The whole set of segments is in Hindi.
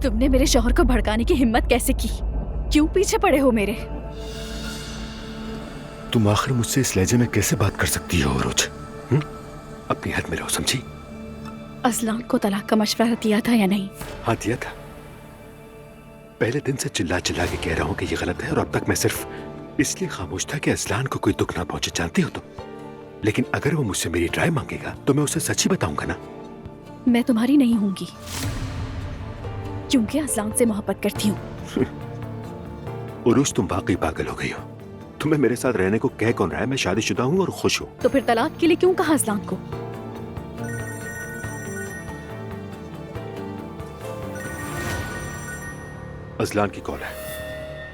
तुमने मेरे शौहर को भड़काने की हिम्मत कैसे की? क्यों पीछे पड़े हो मेरे? तुम आखिर मुझसे इस लहजे में कैसे बात कर सकती हो रोज? अपनी हद में रहो, समझी? असलान को तलाक का मशवरा दिया था या नहीं? हाँ, दिया था। पहले दिन से चिल्ला चिल्ला के कह रहा हूँ कि ये गलत है, और अब तक मैं सिर्फ इसलिए खामोश था कि असलान को कोई दुख ना पहुंचे। जानती हो तुम, लेकिन अगर वो मुझसे मेरी राय मांगेगा तो मैं उसे सच ही बताऊंगा ना। मैं तुम्हारी नहीं होंगी क्योंकि असलान से मोहब्बत करती हूँ। उरुज, तुम वाकई पागल हो गई हो। तुम्हें मेरे साथ रहने को कह कौन रहा है? मैं शादीशुदा हूँ और खुश हूँ। तो फिर तलाक के लिए क्यों कहा असलान को? अजलान की कॉल है।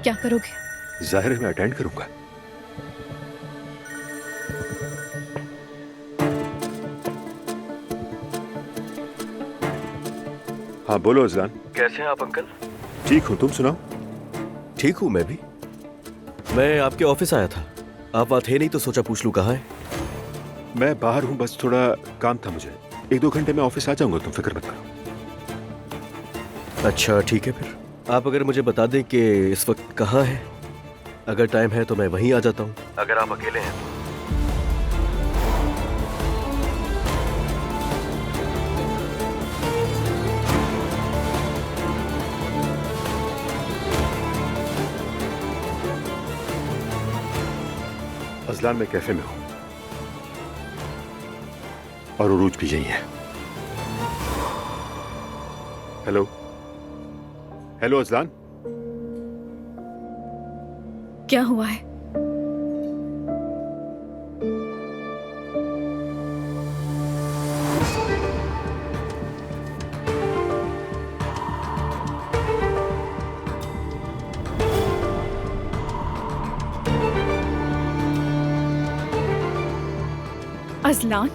क्या करोगे? जाहिर है मैं अटेंड करूंगा। हाँ बोलो अजलान। कैसे हैं आप अंकल? ठीक हूँ, तुम सुनाओ। ठीक हूँ मैं भी। मैं आपके ऑफिस आया था, आप वहाँ थे नहीं तो सोचा पूछ लूँ कहाँ है। मैं बाहर हूँ, बस थोड़ा काम था मुझे। 1-2 घंटे में ऑफिस आ जाऊंगा, तुम फिक्र मत करो। अच्छा ठीक है, फिर आप अगर मुझे बता दें कि इस वक्त कहाँ है, अगर टाइम है तो मैं वहीं आ जाता हूँ। अगर आप अकेले हैं तो। अजलान, मैं कैफे में हूँ और उरूज भी यही है। Hello hello Azlan. क्या हुआ है? अजलान,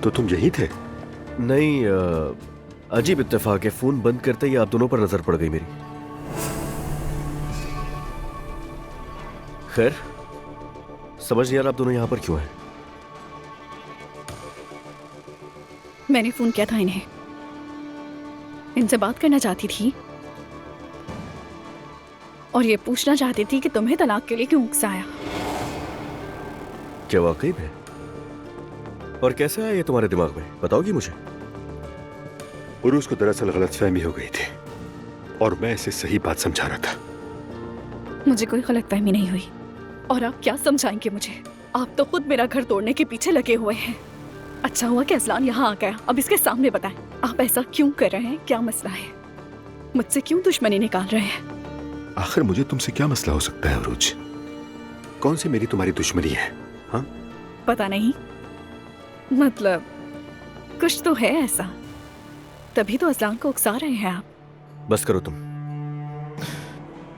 तो तुम यही थे? नहीं, अजीब इत्तेफाक है, फोन बंद करते ही आप दोनों पर नजर पड़ गई मेरी। खैर, समझ नहीं आ रहा आप दोनों यहां पर क्यों हैं। मैंने फोन किया था इन्हें, इनसे बात करना चाहती थी और ये पूछना चाहती थी कि तुम्हें तलाक के लिए क्यों उकसाया। क्या वाकई में? और कैसे आया ये तुम्हारे दिमाग में, बताओगी मुझे? उरूज को दरअसल गलतफहमी हो गई थी और मैं इसे सही बात समझा रहा था। मुझे कोई गलतफहमी नहीं हुई। और आप क्या समझाएंगे मुझे? आप तो खुद मेरा घर तोड़ने के पीछे लगे हुए हैं। अच्छा हुआ कि असलान यहाँ आ गया। अब इसके सामने बताएं, आप ऐसा क्यों कर रहे हैं? क्या मसला है? मुझसे क्यों दुश्मनी निकाल रहे हैं? आखिर मुझे तुमसे क्या मसला हो सकता है उरूज? कौन सी मेरी तुम्हारी दुश्मनी है? हाँ, पता नहीं, मतलब कुछ तो है ऐसा, तभी तो असलान को उकसा रहे हैं आप। बस करो तुम,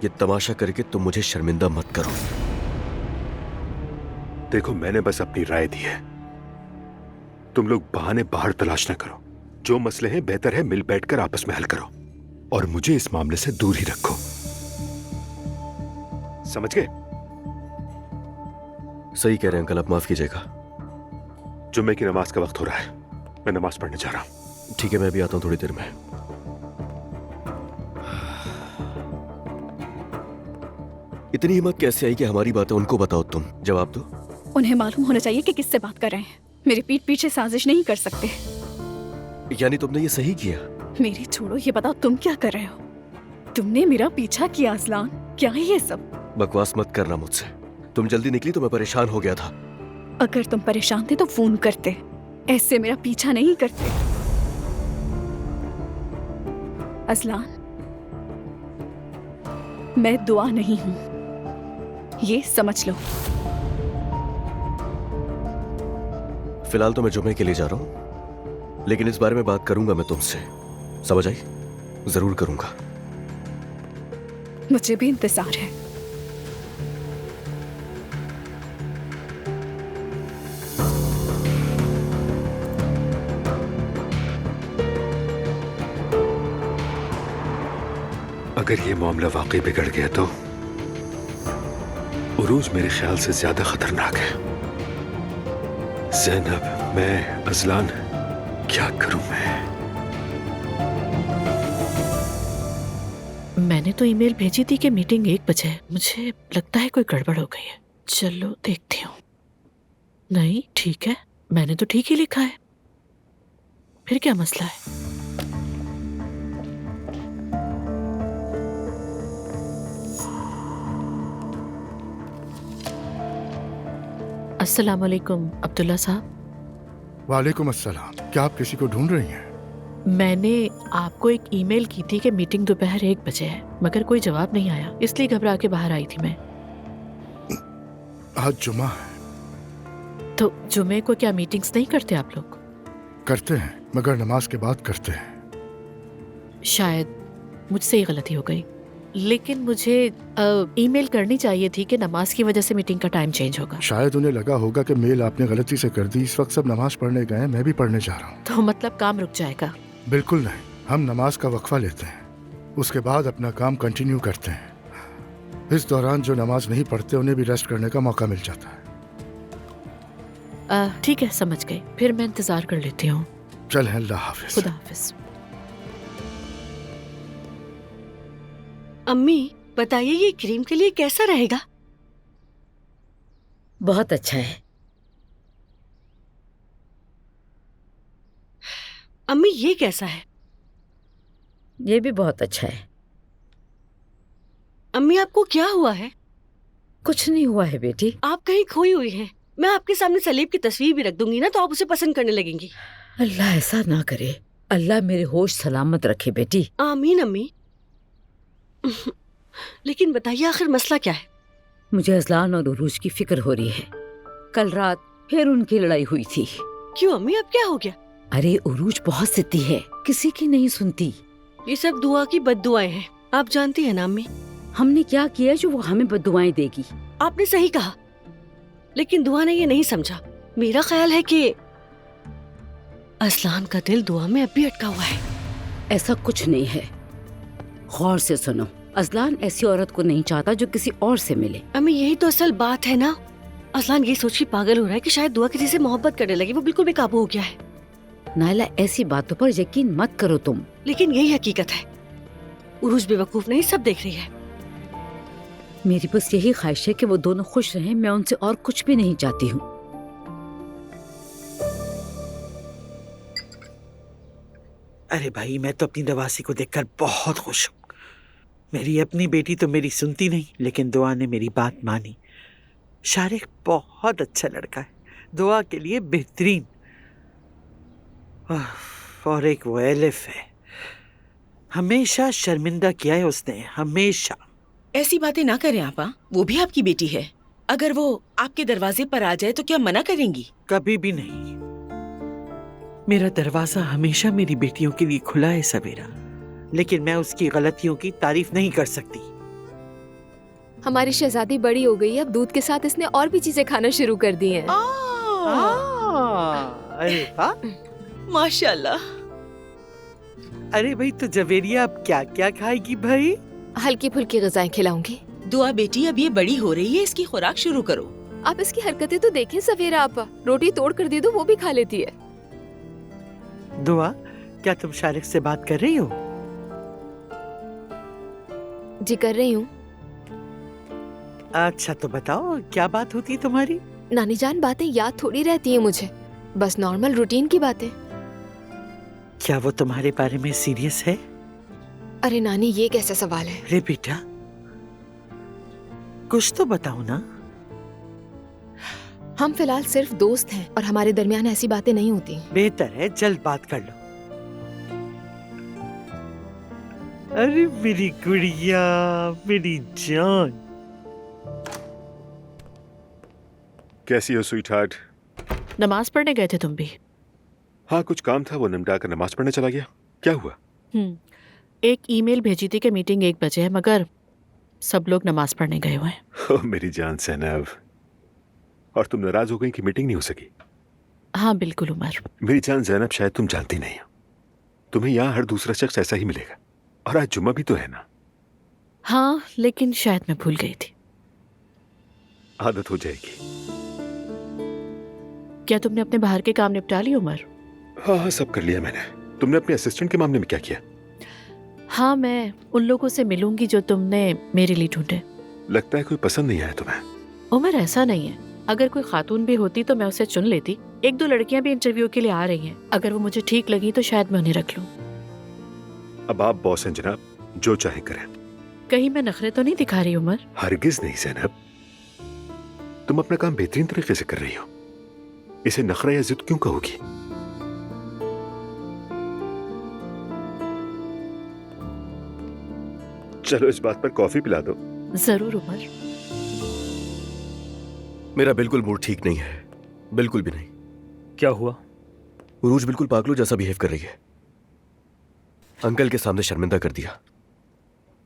ये तमाशा करके तुम मुझे शर्मिंदा मत करो। देखो, मैंने बस अपनी राय दी है। तुम लोग बहाने बाहर तलाश ना करो। जो मसले हैं बेहतर है मिल बैठकर आपस में हल करो और मुझे इस मामले से दूर ही रखो, समझ गए? सही कह रहे हैं अंकल, आप माफ कीजिएगा। जुम्मे की नमाज का वक्त हो रहा है, मैं नमाज पढ़ने जा रहा हूं। ठीक है, मैं भी आता हूं थोड़ी देर में। इतनी हिम्मत कैसे आई कि हमारी बातें उनको बताओ? तुम जवाब दो। उन्हें मालूम होना चाहिए कि किससे बात कर रहे हैं। मेरी पीठ पीछे साजिश नहीं कर सकते। यानी तुमने ये सही किया? मेरी छोड़ो, ये बताओ तुम क्या कर रहे हो? तुमने मेरा पीछा किया असलान, क्या है ये सब? बकवास मत करना मुझसे। तुम जल्दी निकली तो मैं परेशान हो गया था। अगर तुम परेशान थे तो फोन करते, ऐसे मेरा पीछा नहीं करते। असलान, मैं दुआ नहीं हूं, ये समझ लो। फिलहाल तो मैं जुम्मे के लिए जा रहा हूं, लेकिन इस बारे में बात करूंगा मैं तुमसे, समझ आई? जरूर करूंगा। मुझे भी इंतजार है। अगर ये मामला वाकई बिगड़ गया तो उरूज मेरे ख्याल से ज्यादा खतरनाक है। ज़ैनब मैं अजलान, क्या करूं मैं? मैंने तो ईमेल भेजी थी कि मीटिंग 1 बजे है। मुझे लगता है कोई गड़बड़ हो गई है। चलो देखती हूँ। नहीं, ठीक है, मैंने तो ठीक ही लिखा है। फिर क्या मसला है? अस्सलाम वालेकुम अब्दुल्ला साहब। वालेकुम अस्सलाम। क्या आप किसी को ढूंढ रही हैं? मैंने आपको एक ईमेल की थी कि मीटिंग दोपहर 1 बजे है, मगर कोई जवाब नहीं आया, इसलिए घबरा के बाहर आई थी मैं। आज जुमा है। तो जुमे को क्या मीटिंग्स नहीं करते आप लोग? करते हैं, मगर नमाज के बाद करते हैं। शायद मुझसे ही गलती हो गई, लेकिन मुझे ईमेल करनी चाहिए थी कि नमाज की वजह से मीटिंग का टाइम चेंज होगा। शायद उन्हें लगा होगा कि मेल आपने गलती से कर दी। इस वक्त सब नमाज पढ़ने गए हैं, मैं भी पढ़ने जा रहा हूँ। तो मतलब काम रुक जाएगा? बिल्कुल नहीं, हम नमाज का वक्फा लेते हैं, उसके बाद अपना काम कंटिन्यू करते हैं। इस दौरान जो नमाज नहीं पढ़ते उन्हें भी रेस्ट करने का मौका मिल जाता है। ठीक है, समझ गई। फिर मैं इंतजार कर लेती हूँ। चल है, अल्लाह हाफिज। खुदा हाफिज। अम्मी बताइए, ये क्रीम के लिए कैसा रहेगा? बहुत अच्छा है। अम्मी ये कैसा है? ये भी बहुत अच्छा है। अम्मी आपको क्या हुआ है? कुछ नहीं हुआ है बेटी। आप कहीं खोई हुई हैं। मैं आपके सामने सलीब की तस्वीर भी रख दूंगी ना, तो आप उसे पसंद करने लगेंगी। अल्लाह ऐसा ना करे। अल्लाह मेरे होश सलामत रखे बेटी। आमीन अम्मी। लेकिन बताइए, आखिर मसला क्या है? मुझे अजलान और उरूज की फिक्र हो रही है। कल रात फिर उनकी लड़ाई हुई थी। क्यों अम्मी, अब क्या हो गया? अरे उरूज बहुत जिद्दी है, किसी की नहीं सुनती। ये सब दुआ की बद्दुआएं हैं, आप जानती है ना अम्मी। हमने क्या किया जो वो हमें बद्दुआएं देगी? आपने सही कहा, लेकिन दुआ ने ये नहीं समझा। मेरा ख्याल है कि असलान का दिल दुआ में अब भी अटका हुआ है। ऐसा कुछ नहीं है, गौर से सुनो। अजलान ऐसी औरत को नहीं चाहता जो किसी और से मिले। अम्मी यही तो असल बात है ना। असलान ये सोच के पागल हो रहा है कि शायद दुआ किसी से मोहब्बत करने लगी। वो बिल्कुल बेकाबू हो गया है। नायला, ऐसी बातों पर यकीन मत करो तुम। लेकिन यही हकीकत है। उरूज बेवकूफ नहीं, सब देख रही है। मेरी बस यही ख्वाहिश है कि वो दोनों खुश रहें। मैं उनसे और कुछ भी नहीं चाहती हूँ। अरे भाई, मैं तो अपनी दवासी को देखकर बहुत खुश हूँ। मेरी अपनी बेटी तो मेरी सुनती नहीं, लेकिन दुआ ने मेरी बात मानी। शारिक बहुत अच्छा लड़का है, दुआ के लिए बेहतरीन। और एक वो एलिफ है, हमेशा शर्मिंदा किया है उसने, हमेशा। ऐसी बातें ना करें आपा, वो भी आपकी बेटी है। अगर वो आपके दरवाजे पर आ जाए तो क्या मना करेंगी? कभी भी नहीं। मेरा दरवाजा हमेशा मेरी बेटियों के लिए खुला है सवेरा, लेकिन मैं उसकी गलतियों की तारीफ नहीं कर सकती। हमारी शहजादी बड़ी हो गई है, अब दूध के साथ इसने और भी चीजें खाना शुरू कर दी हैं। अरे वाह, माशाल्लाह। अरे भाई, तो जवेरिया अब क्या क्या खाएगी भाई? हल्की फुल्की ग़िज़ाएं खिलाऊंगी। दुआ बेटी, अब ये बड़ी हो रही है, इसकी खुराक शुरू करो। आप इसकी हरकतें तो देखें सवेरा आपा, रोटी तोड़ कर दे दो वो भी खा लेती है। दुआ, क्या तुम शारिक से बात कर रही हो? जी कर रही हूँ। अच्छा तो बताओ, क्या बात होती है तुम्हारी? नानी जान, बातें याद थोड़ी रहती हैं मुझे, बस नॉर्मल रूटीन की बातें। क्या वो तुम्हारे बारे में सीरियस है? अरे नानी, ये कैसा सवाल है? अरे बेटा, कुछ तो बताओ ना। हम फिलहाल सिर्फ दोस्त हैं और हमारे दरमियान ऐसी बातें नहीं होती। बेहतर है जल्द बात कर लो। अरे मेरी गुड़िया, मेरी जान। कैसी हो स्वीट हार्ट? नमाज पढ़ने गए थे तुम भी? हाँ, कुछ काम था, वो निपटा कर नमाज पढ़ने चला गया। क्या हुआ? एक ईमेल भेजी थी कि मीटिंग 1 बजे है, मगर सब लोग नमाज पढ़ने गए हुए हैं। ओह मेरी जान ज़ैनब, और तुम नाराज हो गई कि मीटिंग नहीं हो सकी? हाँ बिल्कुल उमर। मेरी जान ज़ैनब, शायद तुम जानती नहीं हो, तुम्हें यहाँ हर दूसरा शख्स ऐसा ही मिलेगा। और आज जुम्मा भी तो है ना। हाँ, लेकिन शायद मैं भूल गई थी। आदत हो जाएगी। क्या तुमने अपने बाहर के काम निपटा लिए उमर? हाँ हाँ, सब कर लिया मैंने। तुमने अपने असिस्टेंट के मामले में क्या किया? हाँ, मैं उन लोगों से मिलूंगी जो तुमने मेरे लिए ढूंढे। लगता है कोई पसंद नहीं आया तुम्हें। उमर, ऐसा नहीं है। अगर कोई खातून भी होती तो मैं उसे चुन लेती। 1-2 लड़कियां भी इंटरव्यू के लिए आ रही हैं। अगर वो मुझे ठीक लगी तो शायद मैं उन्हें रख लूं। अब आप बॉस हैं जनाब, जो चाहे करें। कहीं मैं नखरे तो नहीं दिखा रही उमर? हरगिज नहीं ज़ैनब, तुम अपना काम बेहतरीन तरीके से कर रही हो। इसे नखरा या जिद क्यों कहोगी? चलो इस बात पर कॉफी पिला दो। जरूर उमर। मेरा बिल्कुल मूड ठीक नहीं है, बिल्कुल भी नहीं। क्या हुआ? उरूज बिल्कुल पागलों जैसा बिहेव कर रही है। अंकल के सामने शर्मिंदा कर दिया।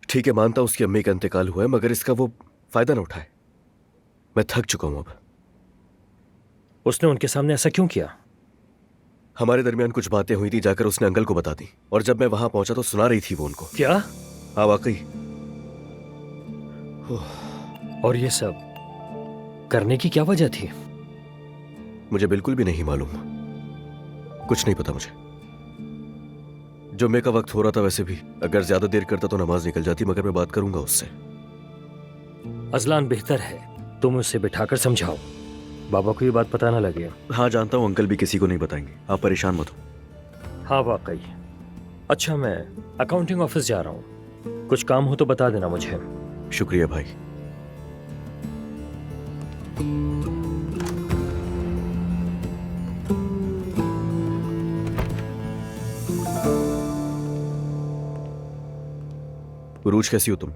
ठीक है, मानता हूं उसकी अम्मी का इंतकाल हुआ है, मगर इसका वो फायदा ना उठाए। मैं थक चुका हूं अब। उसने उनके सामने ऐसा क्यों किया? हमारे दरमियान कुछ बातें हुई थी, जाकर उसने अंकल को बता दी, और जब मैं वहां पहुंचा तो सुना रही थी वो उनको। क्या? हाँ वाकई। और ये सब करने की क्या वजह थी? मुझे बिल्कुल भी नहीं मालूम, कुछ नहीं पता मुझे। जुम्मे का वक्त हो रहा था, वैसे भी अगर ज्यादा देर करता तो नमाज निकल जाती, मगर मैं बात करूंगा उससे। अजलान, बेहतर है तुम उससे बिठाकर समझाओ, बाबा को ये बात पता ना लगे। हाँ जानता हूँ, अंकल भी किसी को नहीं बताएंगे, आप परेशान मत हो। हाँ वाकई। अच्छा, मैं अकाउंटिंग ऑफिस जा रहा हूँ, कुछ काम हो तो बता देना मुझे। शुक्रिया भाई। उरूज, कैसी हो तुम?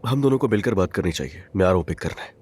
हम दोनों को मिलकर बात करनी चाहिए। मैं आ रहा हूं पिक करना है।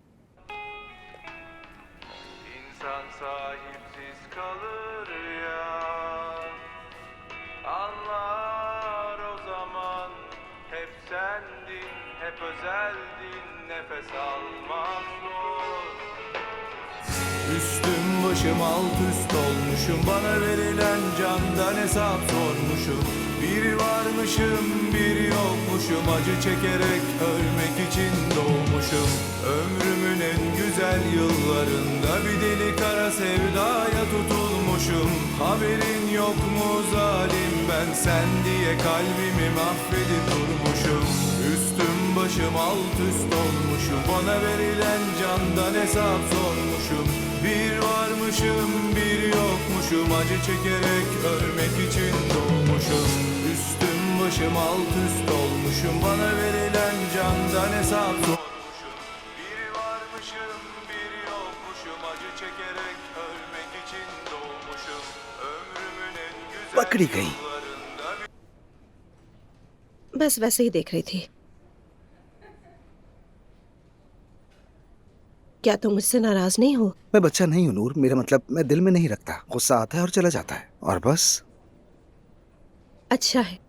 Üstüm başım alt üst olmuşum, bana verilen candan hesap sormuşum. Bir varmışım bir yokmuşum, acı çekerek ölmek için doğmuşum. Ömrümün en güzel yıllarında bir deli kara sevdaya tutulmuşum. Haberin yok mu zalim, ben sen diye kalbimi mahvedip durmuşum. Üstüm başım alt üst olmuşum, bana verilen candan hesap sormuşum. Bir varmışım bir yokmuşum, acı çekerek ölmek için doğmuşum. Üstüm başım alt üst olmuşum, bana verilen candan hesap sormuşum. Bir varmışım bir yokmuşum, acı çekerek ölmek için doğmuşum. Ömrümün en güzel पकड़ी गई। बस वैसे ही देख रही थी। क्या तुम मुझसे नाराज नहीं हो? मैं बच्चा नहीं हूँ नूर, मेरा मतलब मैं दिल में नहीं रखता। गुस्सा आता है और चला जाता है, और बस। अच्छा है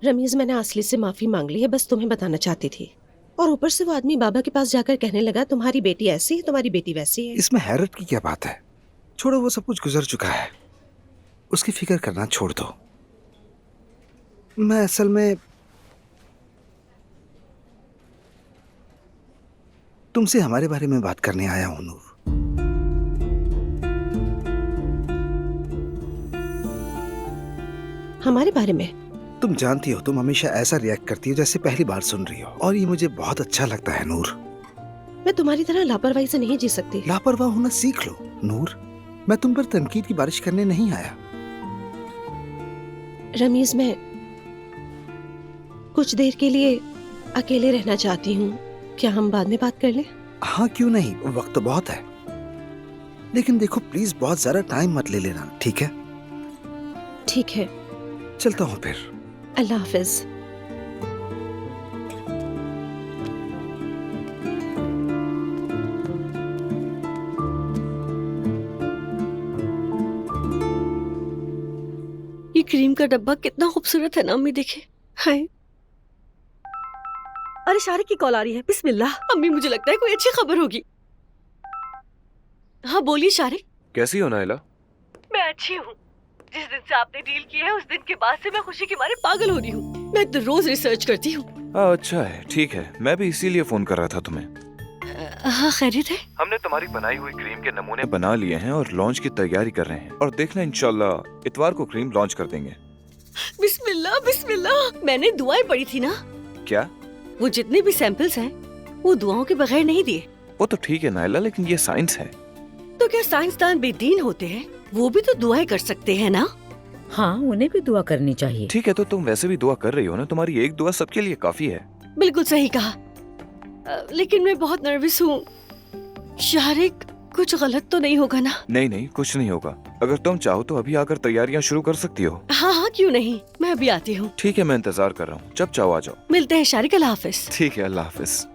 रमीज, मैंने असली से माफी मांग ली है, बस तुम्हें बताना चाहती थी। और ऊपर से वो आदमी बाबा के पास जाकर कहने लगा तुम्हारी बेटी ऐसी है, तुम्हारी बेटी वैसी है। इसमें हैरत की क्या बात है? छोड़ो, वो सब कुछ गुजर चुका है, उसकी फिक्र करना छोड़ दो। मैं असल में तुमसे हमारे बारे में बात करने आया हूं नूर। हमारे बारे में? तुम जानती हो, तुम हमेशा ऐसा रिएक्ट करती हो जैसे पहली बार सुन रही हो, और ये मुझे बहुत अच्छा लगता है नूर। मैं तुम्हारी तरह लापरवाही से नहीं जी सकती। लापरवाह होना सीख लो नूर। मैं तुम पर तनकीद की बारिश करने नहीं आया। रमीज, मैं कुछ देर के लिए अकेले रहना चाहती हूँ, क्या हम बाद में बात कर लें? हाँ क्यों नहीं, वक्त तो बहुत है। लेकिन देखो प्लीज बहुत ज्यादा टाइम मत ले लेना, ठीक है? ठीक है, चलता हूँ फिर। अल्लाह हाफिज। ये क्रीम का डब्बा कितना खूबसूरत है ना अम्मी, देखे। हाय, अरे शारिक की कॉल आ रही है। बिस्मिल्लाह। अम्मी, मुझे लगता है कोई अच्छी खबर होगी। हाँ बोलिए शारिक। कैसी हो नाइला? मैं अच्छी हूँ। जिस दिन से आपने डील किया है उस दिन के बाद से मैं खुशी के मारे पागल हो रही हूँ। मैं तो रोज रिसर्च करती हूँ। अच्छा है, ठीक है, मैं भी इसीलिए फोन कर रहा था तुम्हें। हाँ खैरियत है। हमने तुम्हारी बनाई हुई क्रीम के नमूने बना लिए हैं और लॉन्च की तैयारी कर रहे हैं, और देखना इंशाल्लाह इतवार को क्रीम लॉन्च कर देंगे। बिस्मिल्लाह बिस्मिल्लाह। मैंने दुआएं पढ़ी थी ना। क्या? वो जितने भी सैंपल्स हैं वो दुआओं के बगैर नहीं दिए। वो तो ठीक है नाइला, लेकिन ये साइंस है। तो क्या साइंसदान बेदीन होते हैं? वो भी तो दुआएं कर सकते हैं ना। हाँ, उन्हें भी दुआ करनी चाहिए। ठीक है, तो तुम वैसे भी दुआ कर रही हो ना, तुम्हारी एक दुआ सबके लिए काफी है। बिल्कुल सही कहा। लेकिन मैं बहुत नर्वस हूँ। शारिक, कुछ गलत तो नहीं होगा ना? नहीं नहीं, कुछ नहीं होगा। अगर तुम चाहो तो अभी आकर तैयारियां शुरू कर सकती हो। हाँ हाँ, क्यों नहीं, मैं अभी आती हूँ। ठीक है, मैं इंतजार कर रहा हूँ, जब चाहो आ जाओ। मिलते हैं शारिक, अल्लाह हाफिज। ठीक है, अल्लाह हाफिज।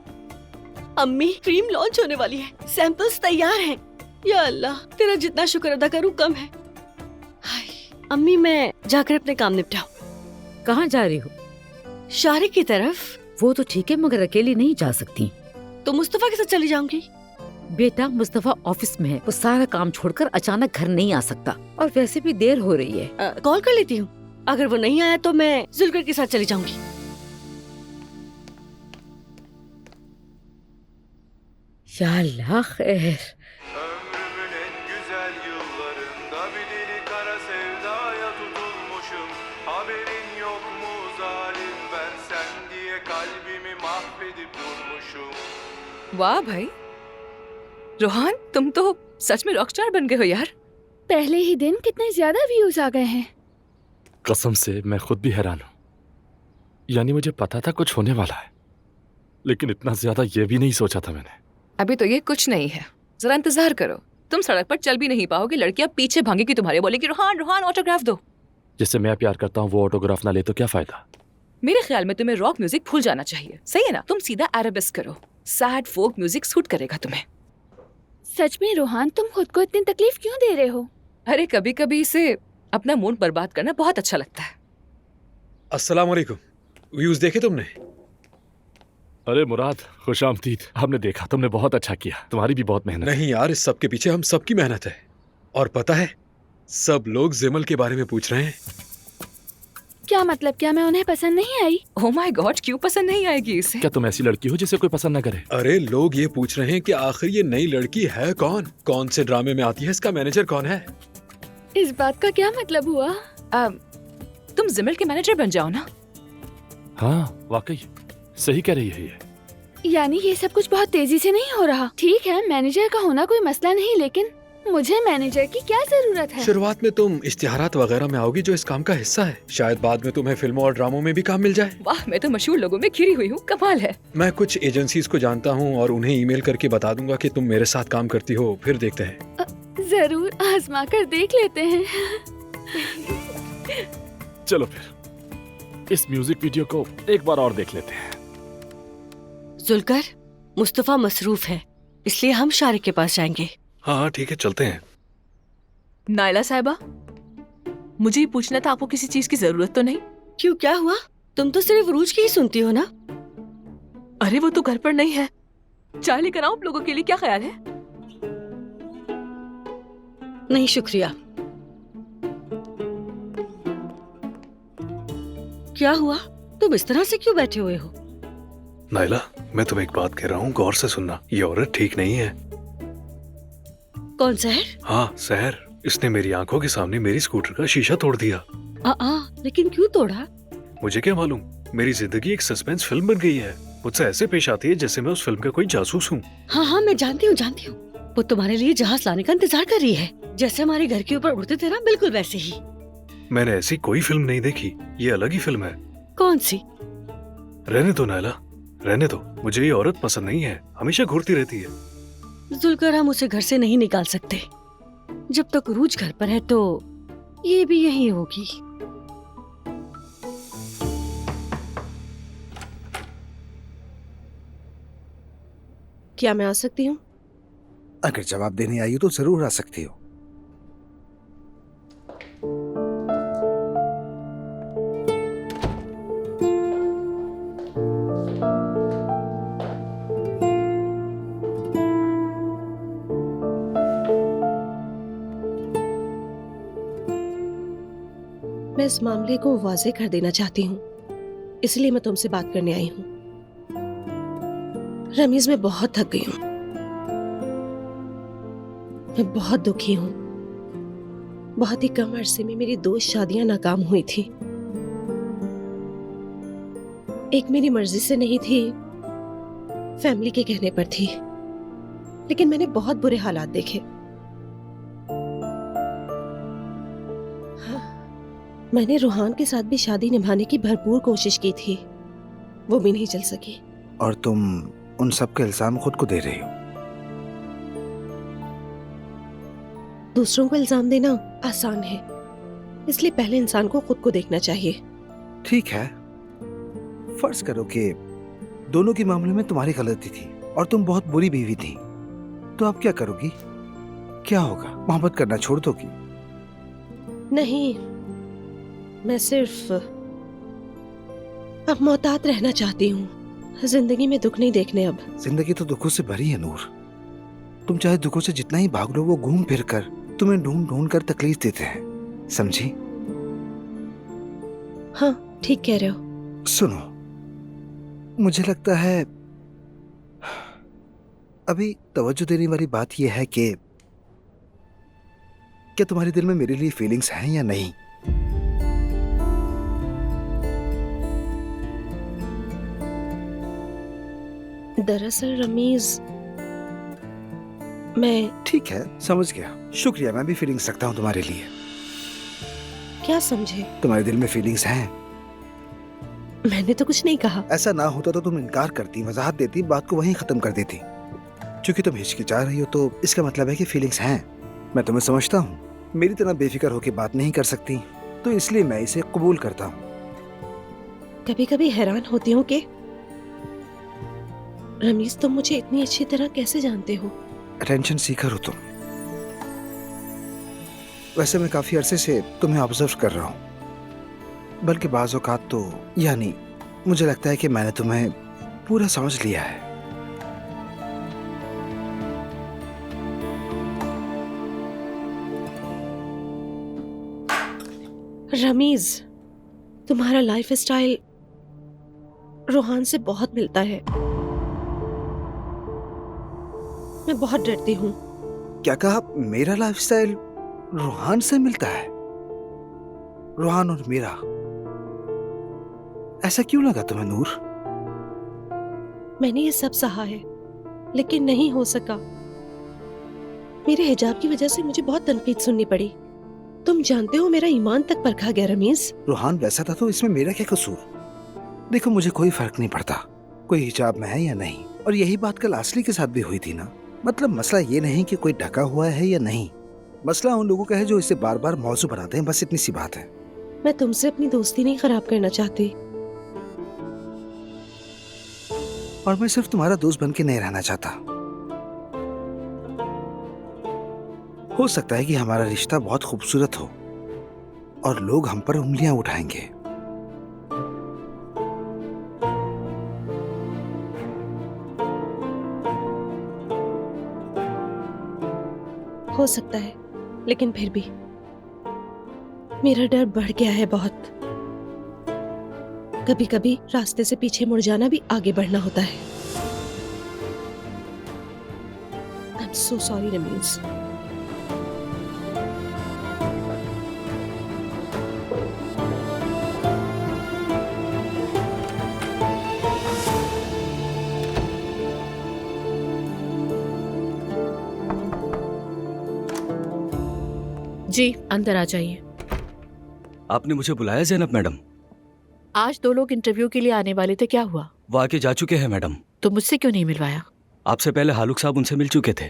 अम्मी, क्रीम लॉन्च होने वाली है, सैंपल्स तैयार हैं। या अल्लाह, तेरा जितना शुक्र अदा करूँ कम है। हाय अम्मी, मैं जाकर अपने काम निपटाऊं। कहाँ जा रही हो? शारिक की तरफ। वो तो ठीक है, मगर अकेली नहीं जा सकती। तो मुस्तफा के साथ चली जाऊंगी। बेटा, मुस्तफा ऑफिस में है, वो सारा काम छोड़कर अचानक घर नहीं आ सकता, और वैसे भी देर हो रही है। कॉल कर लेती हूँ। अगर वो नहीं आया तो मैं जुल्कर के साथ चली जाऊंगी। या अल्लाह खैर। Ömrümün en güzel yıllarında bir deli kara sevdaya tutulmuşum. Haberin yok mu zalim, ben sen diye kalbimi mahvedip durmuşum. वाह भाई, रोहान तुम तो सच में रॉकस्टार बन गए हो यार। पहले ही दिन कितने ज्यादा व्यूज आ गए हैं। कसम से मैं खुद भी हैरान हूँ। यानी मुझे पता था कुछ होने वाला है, लेकिन इतना ज्यादा ये भी नहीं सोचा था मैंने। अभी तो ये कुछ नहीं है, जरा इंतजार करो। तुम सड़क पर चल भी नहीं पाओगे, लड़कियां पीछे भागेगी तुम्हारे, बोलेगी रोहान रोहान ऑटोग्राफ दो। जिससे मैं प्यार करता हूँ वो ऑटोग्राफ ना ले तो क्या फायदा। मेरे ख्याल में तुम्हें रॉक म्यूजिक भूल जाना चाहिए, सही है ना? तुम सीधा अरेबिस्क करो, सैड फोक म्यूजिक सूट करेगा तुम्हें। सच में रोहान, तुम खुद को इतनी तकलीफ क्यों दे रहे हो? अरे कभी कभी इसे अपना मूड बर्बाद करना बहुत अच्छा लगता है। अस्सलाम वालेकुम। व्यूज देखे तुमने? अरे मुराद, खुशामदीद। हमने देखा, तुमने बहुत अच्छा किया, तुम्हारी भी बहुत मेहनत। नहीं यार, इस सब के पीछे हम सबकी मेहनत है। और पता है, सब लोग जिमल के बारे में पूछ रहे हैं। क्या मतलब? क्या मैं उन्हें पसंद नहीं आई? ओह माय गॉड, क्यों पसंद नहीं आएगी इसे? क्या तुम ऐसी लड़की हो जिसे कोई पसंद ना करे? अरे लोग ये पूछ रहे हैं कि आखिर ये नई लड़की है कौन, कौन से ड्रामे में आती है, इसका मैनेजर कौन है। इस बात का क्या मतलब हुआ? तुम जिमल के मैनेजर बन जाओ ना। हाँ वाकई सही कह रही है ये। यानी ये सब कुछ बहुत तेजी से नहीं हो रहा। ठीक है, मैनेजर का होना कोई मसला नहीं, लेकिन मुझे मैनेजर की क्या जरूरत है? शुरुआत में तुम इश्तिहारात वगैरह में आओगी जो इस काम का हिस्सा है। शायद बाद में तुम्हें फिल्मों और ड्रामों में भी काम मिल जाए। वाह, मैं तो मशहूर लोगों में घिरी हुई हूँ, कमाल है। मैं कुछ एजेंसीज को जानता हूँ और उन्हें ईमेल करके बता दूंगा कि तुम मेरे साथ काम करती हो, फिर देखते हैं। जरूर, आजमा कर देख लेते हैं। चलो फिर इस म्यूजिक वीडियो को एक बार और देख लेते हैं। जुल्कर, मुस्तफा मसरूफ है, इसलिए हम शारिक के पास जाएंगे। हाँ ठीक है, चलते हैं। नायला साहिबा, मुझे पूछना था, आपको किसी चीज की जरूरत तो नहीं? क्यों, क्या हुआ? तुम तो सिर्फ रूज की ही सुनती हो ना। अरे वो तो घर पर नहीं है। चाय लेकर आऊं आप लोगों के लिए, क्या ख्याल है? नहीं शुक्रिया। क्या हुआ? तुम इस तरह से क्यों बैठे हुए हो? नायला, मैं तुम्हें एक बात कह रहा हूँ, गौर से सुनना। ये औरत ठीक नहीं है। कौन सहर? हाँ सहर, इसने मेरी आंखों के सामने मेरी स्कूटर का शीशा तोड़ दिया। लेकिन क्यों तोड़ा? मुझे क्या मालूम, मेरी जिंदगी एक सस्पेंस फिल्म बन गई है। मुझसे ऐसे पेश आती है जैसे मैं उस फिल्म का कोई जासूस हूँ। हाँ, मैं जानती हूँ। वो तुम्हारे लिए जहाज लाने का इंतजार कर रही है, जैसे हमारे घर के ऊपर उड़ते थे ना, बिल्कुल वैसे ही। मैंने ऐसी कोई फिल्म नहीं देखी, ये अलग ही फिल्म है। कौन सी? रहने दो नायला, रहने दो। मुझे ये औरत पसंद नहीं है, हमेशा घूरती रहती है। जुल्कर, हम उसे घर से नहीं निकाल सकते। जब तक रूज घर पर है तो ये भी यहीं होगी। क्या मैं आ सकती हूँ? अगर जवाब देने आई हो तो जरूर आ सकती हो। मैं इस मामले को वाज़ेह कर देना चाहती हूँ, इसलिए मैं तुमसे बात करने आई हूँ। रमीज, मैं बहुत थक गई हूँ। मैं बहुत दुखी हूँ। बहुत ही कम अरसे में मेरी 2 शादियां नाकाम हुई थी। एक मेरी मर्जी से नहीं थी, फैमिली के कहने पर थी, लेकिन मैंने बहुत बुरे हालात देखे। मैंने रूहान के साथ भी शादी निभाने की भरपूर कोशिश की थी, वो भी नहीं चल सकी। और तुम उन सब के इल्जाम खुद को दे रही हो। दूसरों को इल्जाम देना आसान है, इसलिए पहले इंसान को खुद को देखना चाहिए। ठीक है, फर्ज करो कि दोनों के मामले में तुम्हारी गलती थी और तुम बहुत बुरी बीवी थी, तो अब क्या करोगी? क्या होगा? मोहब्बत करना छोड़ दोगी? नहीं, मैं सिर्फ अब मोहतात रहना चाहती हूँ। जिंदगी में दुख नहीं देखने अब। जिंदगी तो दुखों से भरी है नूर। तुम चाहे दुखों से जितना ही भाग लो, वो घूम फिर कर तुम्हें ढूंढ ढूंढ कर तकलीफ देते हैं, समझी? हाँ, ठीक कह रहे हो। सुनो, मुझे लगता है अभी तवज्जो देने वाली बात यह है कि क्या तुम्हारे दिल में मेरे लिए फीलिंग्स हैं या नहीं? दरअसल रमीज, मैं... ठीक है, समझ गया। शुक्रिया, मैं भी फीलिंग्स रखता हूँ तुम्हारे लिए। क्या समझे? तुम्हारे दिल में फीलिंग्स हैं। मैंने तो कुछ नहीं कहा। ऐसा ना होता तो तुम इनकार करती, वजाहत देती, बात को वहीं खत्म कर देती। क्योंकि तुम हिचकिचा रही हो तो इसका मतलब है कि फीलिंग्स हैं। मैं तुम्हें समझता हूँ, मेरी तरह बेफिक्र होकर बात नहीं कर सकती, तो इसलिए मैं इसे कबूल करता हूँ। कभी कभी हैरान होती हूँ कि रमीज, तुम मुझे इतनी अच्छी तरह कैसे जानते हो? अटेंशन सीकर हो तुम। वैसे मैं काफी अरसे से तुम्हें ऑब्जर्व कर रहा हूँ, बल्कि बाज़ औक़ात तो यानी मुझे लगता है कि मैंने तुम्हें पूरा समझ लिया है। रमीज, तुम्हारा लाइफ स्टाइल रूहान से बहुत मिलता है। मैं बहुत डरती हूँ। क्या कहा? मेरा लाइफस्टाइल रूहान से मिलता है? रूहान और मेरा, ऐसा क्यों लगा तुम्हें नूर? मैंने ये सब सहा है, लेकिन नहीं हो सका। मेरे हिजाब की वजह से मुझे बहुत तनकीद सुननी पड़ी। तुम जानते हो, मेरा ईमान तक परखा गया रमीज। रूहान वैसा था तो इसमें मेरा क्या कसूर? देखो, मुझे कोई फर्क नहीं पड़ता कोई हिजाब में है या नहीं, और यही बात कल असली के साथ भी हुई थी ना। मतलब मसला ये नहीं कि कोई ढका हुआ है या नहीं, मसला उन लोगों का है जो इसे बार बार मौजू बनाते हैं, बस इतनी सी बात है। मैं तुमसे अपनी दोस्ती नहीं खराब करना चाहती, और मैं सिर्फ तुम्हारा दोस्त बन के नहीं रहना चाहता। हो सकता है कि हमारा रिश्ता बहुत खूबसूरत हो और लोग हम पर उंगलियां उठाएंगे। हो सकता है, लेकिन फिर भी मेरा डर बढ़ गया है बहुत। कभी कभी रास्ते से पीछे मुड़ जाना भी आगे बढ़ना होता है। I am so sorry Rameez. जी, अंदर आ जाइए। आपने मुझे बुलाया ज़ैनब मैडम? आज 2 लोग इंटरव्यू के लिए आने वाले थे, क्या हुआ? वो आके जा चुके हैं मैडम। तो मुझसे क्यों नहीं मिलवाया? आपसे पहले हालुक साहब उनसे मिल चुके थे,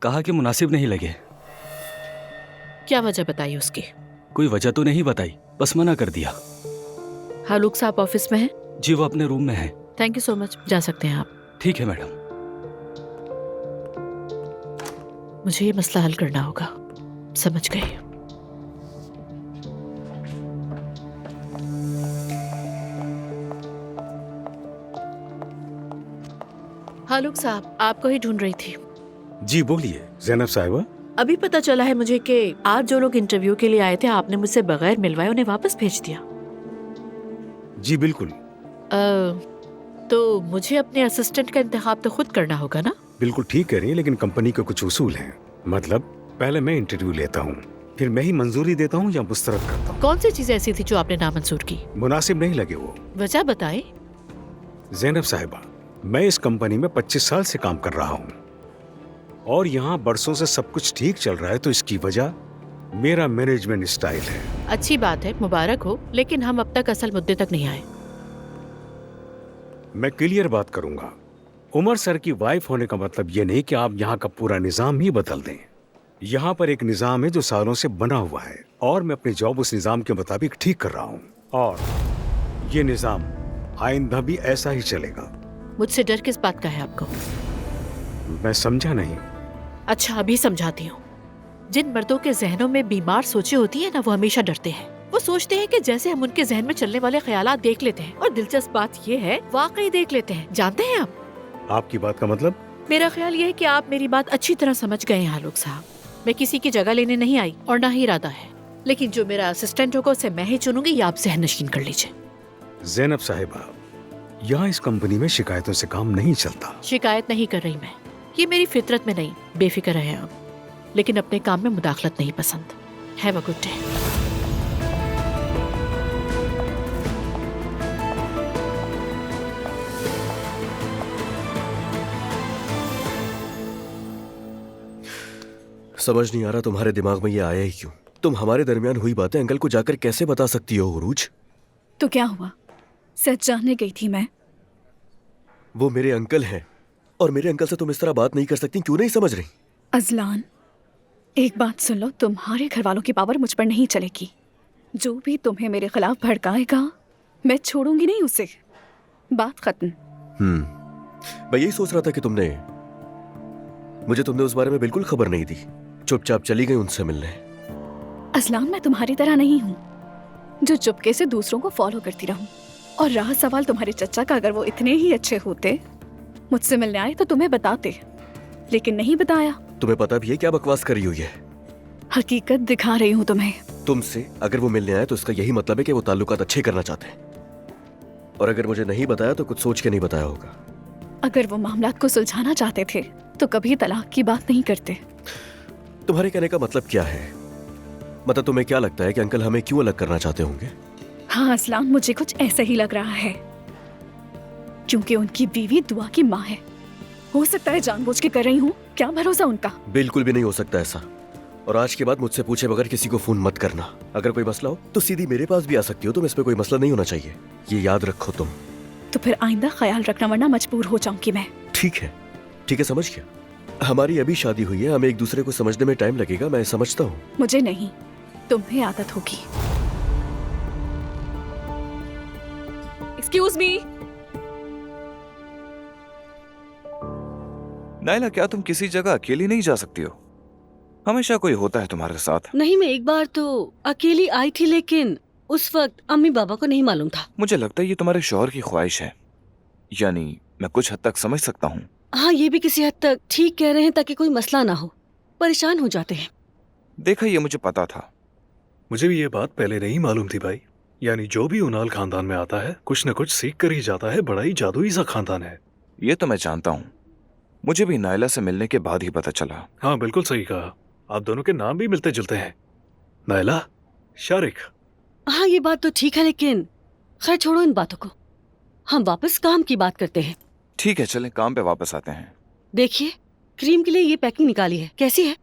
कहा कि मुनासिब नहीं लगे। क्या वजह बताई उसकी? कोई वजह तो नहीं बताई, बस मना कर दिया। हालुक साहब ऑफिस में हैं? जी, वो अपने रूम में हैं। थैंक यू सो मच, जा सकते हैं आप। ठीक है मैडम। मुझे ये मसला हल करना होगा। समझ गए। हालुक साहब, आपको ही ढूंढ रही थी। जी बोलिए ज़ैनब साहिबा। अभी पता चला है मुझे कि आज जो लोग इंटरव्यू के लिए आए थे, आपने मुझसे बगैर मिलवाए उन्हें वापस भेज दिया। जी बिल्कुल। तो मुझे अपने असिस्टेंट का इंतखाब तो खुद करना होगा ना? बिल्कुल ठीक कह रही हैं, लेकिन कंपनी के कुछ उसूल हैं। मतलब पहले मैं इंटरव्यू लेता हूँ, फिर मैं ही मंजूरी देता हूँ या मुस्तरद करता हूँ। कौन सी चीज ऐसी थी जो आपने नामंजूर की? मुनासिब नहीं लगे वो। वजह बताएं। ज़ैनब साहिबा, मैं इस कंपनी में 25 साल से काम कर रहा हूँ और यहाँ बरसों से सब कुछ ठीक चल रहा है, तो इसकी वजह मेरा मैनेजमेंट स्टाइल है। अच्छी बात है, मुबारक हो, लेकिन हम अब तक असल मुद्दे तक नहीं आए। मैं क्लियर बात करूंगा। उमर सर की वाइफ होने का मतलब ये नहीं कि आप यहाँ का पूरा निजाम ही बदल दें। यहाँ पर एक निजाम है जो सालों से बना हुआ है और मैं अपनी जॉब उस निजाम के मुताबिक ठीक कर रहा हूँ और ये निजाम आइंदा भी ऐसा ही चलेगा। मुझसे डर किस बात का है आपको? मैं समझा नहीं। अच्छा, अभी समझाती हूँ। जिन मर्दों के जहनों में बीमार सोचें होती है ना, वो हमेशा डरते हैं। वो सोचते हैं कि जैसे हम उनके जहन में चलने वाले ख्यालात देख लेते हैं, और दिलचस्प बात ये है वाकई देख लेते हैं। जानते हैं आप? आपकी बात का मतलब? मेरा ख्याल ये है कि आप मेरी बात अच्छी तरह समझ गए हैं आलोक साहब। मैं किसी की जगह लेने नहीं आई और ना ही इरादा है, लेकिन जो मेरा असिस्टेंट होगा उसे मैं ही चुनूंगी, या आप जहन नशीन कर लीजिए। ज़ैनब साहिबा, यहाँ इस कंपनी में शिकायतों से काम नहीं चलता। शिकायत नहीं कर रही मैं, ये मेरी फितरत में नहीं। बेफिक्र रहे आप, लेकिन अपने काम में मुदाखलत नहीं पसंद। Have a good day. समझ नहीं आ रहा तुम्हारे दिमाग में ये आया ही क्यों? तुम हमारे दरमियान हुई बातें अंकल को जाकर कैसे बता सकती हो उरूज? तो क्या हुआ? सच जानने गई थी मैं। वो मेरे अंकल हैं और मेरे अंकल से तुम इस तरह बात नहीं कर सकती। क्यों नहीं समझ रही? अजलान, एक बात सुन लो, तुम्हारे घर वालों की पावर मुझ पर नहीं चलेगी। जो भी तुम्हें मेरे खिलाफ भड़काएगा, मैं छोड़ूंगी नहीं उसे। बात खत्म। मैं यही सोच रहा था कि तुमने उस बारे में बिल्कुल खबर नहीं दी, चुपचाप चली गई उनसे मिलने। अजलान, मैं तुम्हारी तरह नहीं हूँ जो चुपके से दूसरों को फॉलो करती रहूं। और रहा सवाल तुम्हारे चचा का, अगर वो इतने ही अच्छे होते, मुझसे मिलने आए तो तुम्हें बताते, लेकिन नहीं बताया। तुम्हें पता भी है क्या बकवास कर रही हुई है? हकीकत दिखा रही हूँ तुम्हें। तुमसे अगर वो मिलने आए तो इसका यही मतलब है कि वो ताल्लुकात अच्छे करना चाहते हैं, और अगर मुझे नहीं बताया तो कुछ सोच के नहीं बताया होगा। अगर वो मामलात को सुलझाना चाहते थे तो कभी तलाक की बात नहीं करते। तुम्हारे कहने का मतलब क्या है? मतलब तुम्हें क्या लगता है कि अंकल हमें क्यों अलग करना चाहते होंगे? हाँ असलाम, मुझे कुछ ऐसा ही लग रहा है, क्योंकि उनकी बीवी दुआ की माँ है। हो सकता है जानबूझ के कर रही हूँ, क्या भरोसा उनका। बिल्कुल भी नहीं हो सकता ऐसा। और आज के बाद मुझसे पूछे बगैर किसी को फोन मत करना। अगर कोई मसला हो तो सीधी मेरे पास भी आ सकती हो, तुम इस पे कोई मसला नहीं होना चाहिए, ये याद रखो तुम। तो फिर आइंदा ख्याल रखना, वरना मजबूर हो जाऊंगी मैं। ठीक है, ठीक है, समझ गया। हमारी अभी शादी हुई है, हमें एक दूसरे को समझने में टाइम लगेगा, मैं समझता हूँ। मुझे नहीं, तुम्हें आदत होगी। Excuse me. नायला, क्या तुम किसी जगह अकेली नहीं जा सकती हो? हमेशा कोई होता है तुम्हारे साथ। नहीं, मैं एक बार तो अकेली आई थी, लेकिन उस वक्त अम्मी बाबा को नहीं मालूम था। मुझे लगता है ये तुम्हारे शौहर की ख्वाहिश है, यानी मैं कुछ हद तक समझ सकता हूँ। हाँ, ये भी किसी हद तक ठीक कह रहे हैं, ताकि कोई मसला ना हो। परेशान हो जाते हैं। देखा, ये मुझे पता था। मुझे भी ये बात पहले नहीं मालूम थी भाई। यानी जो भी उनाल खानदान में आता है कुछ न कुछ सीख कर ही जाता है। बड़ा ही जादुई सा खानदान है। ये तो मैं जानता हूँ, मुझे भी नायला से मिलने के बाद ही पता चला। हाँ, बिल्कुल सही कहा। आप दोनों के नाम भी मिलते जुलते हैं, नायला, शारिक। हाँ, ये बात तो ठीक है, लेकिन खैर छोड़ो इन बातों को, हम वापस काम की बात करते हैं। ठीक है, चलें काम पे वापस आते हैं। देखिए, क्रीम के लिए ये पैकिंग निकाली है, कैसी है?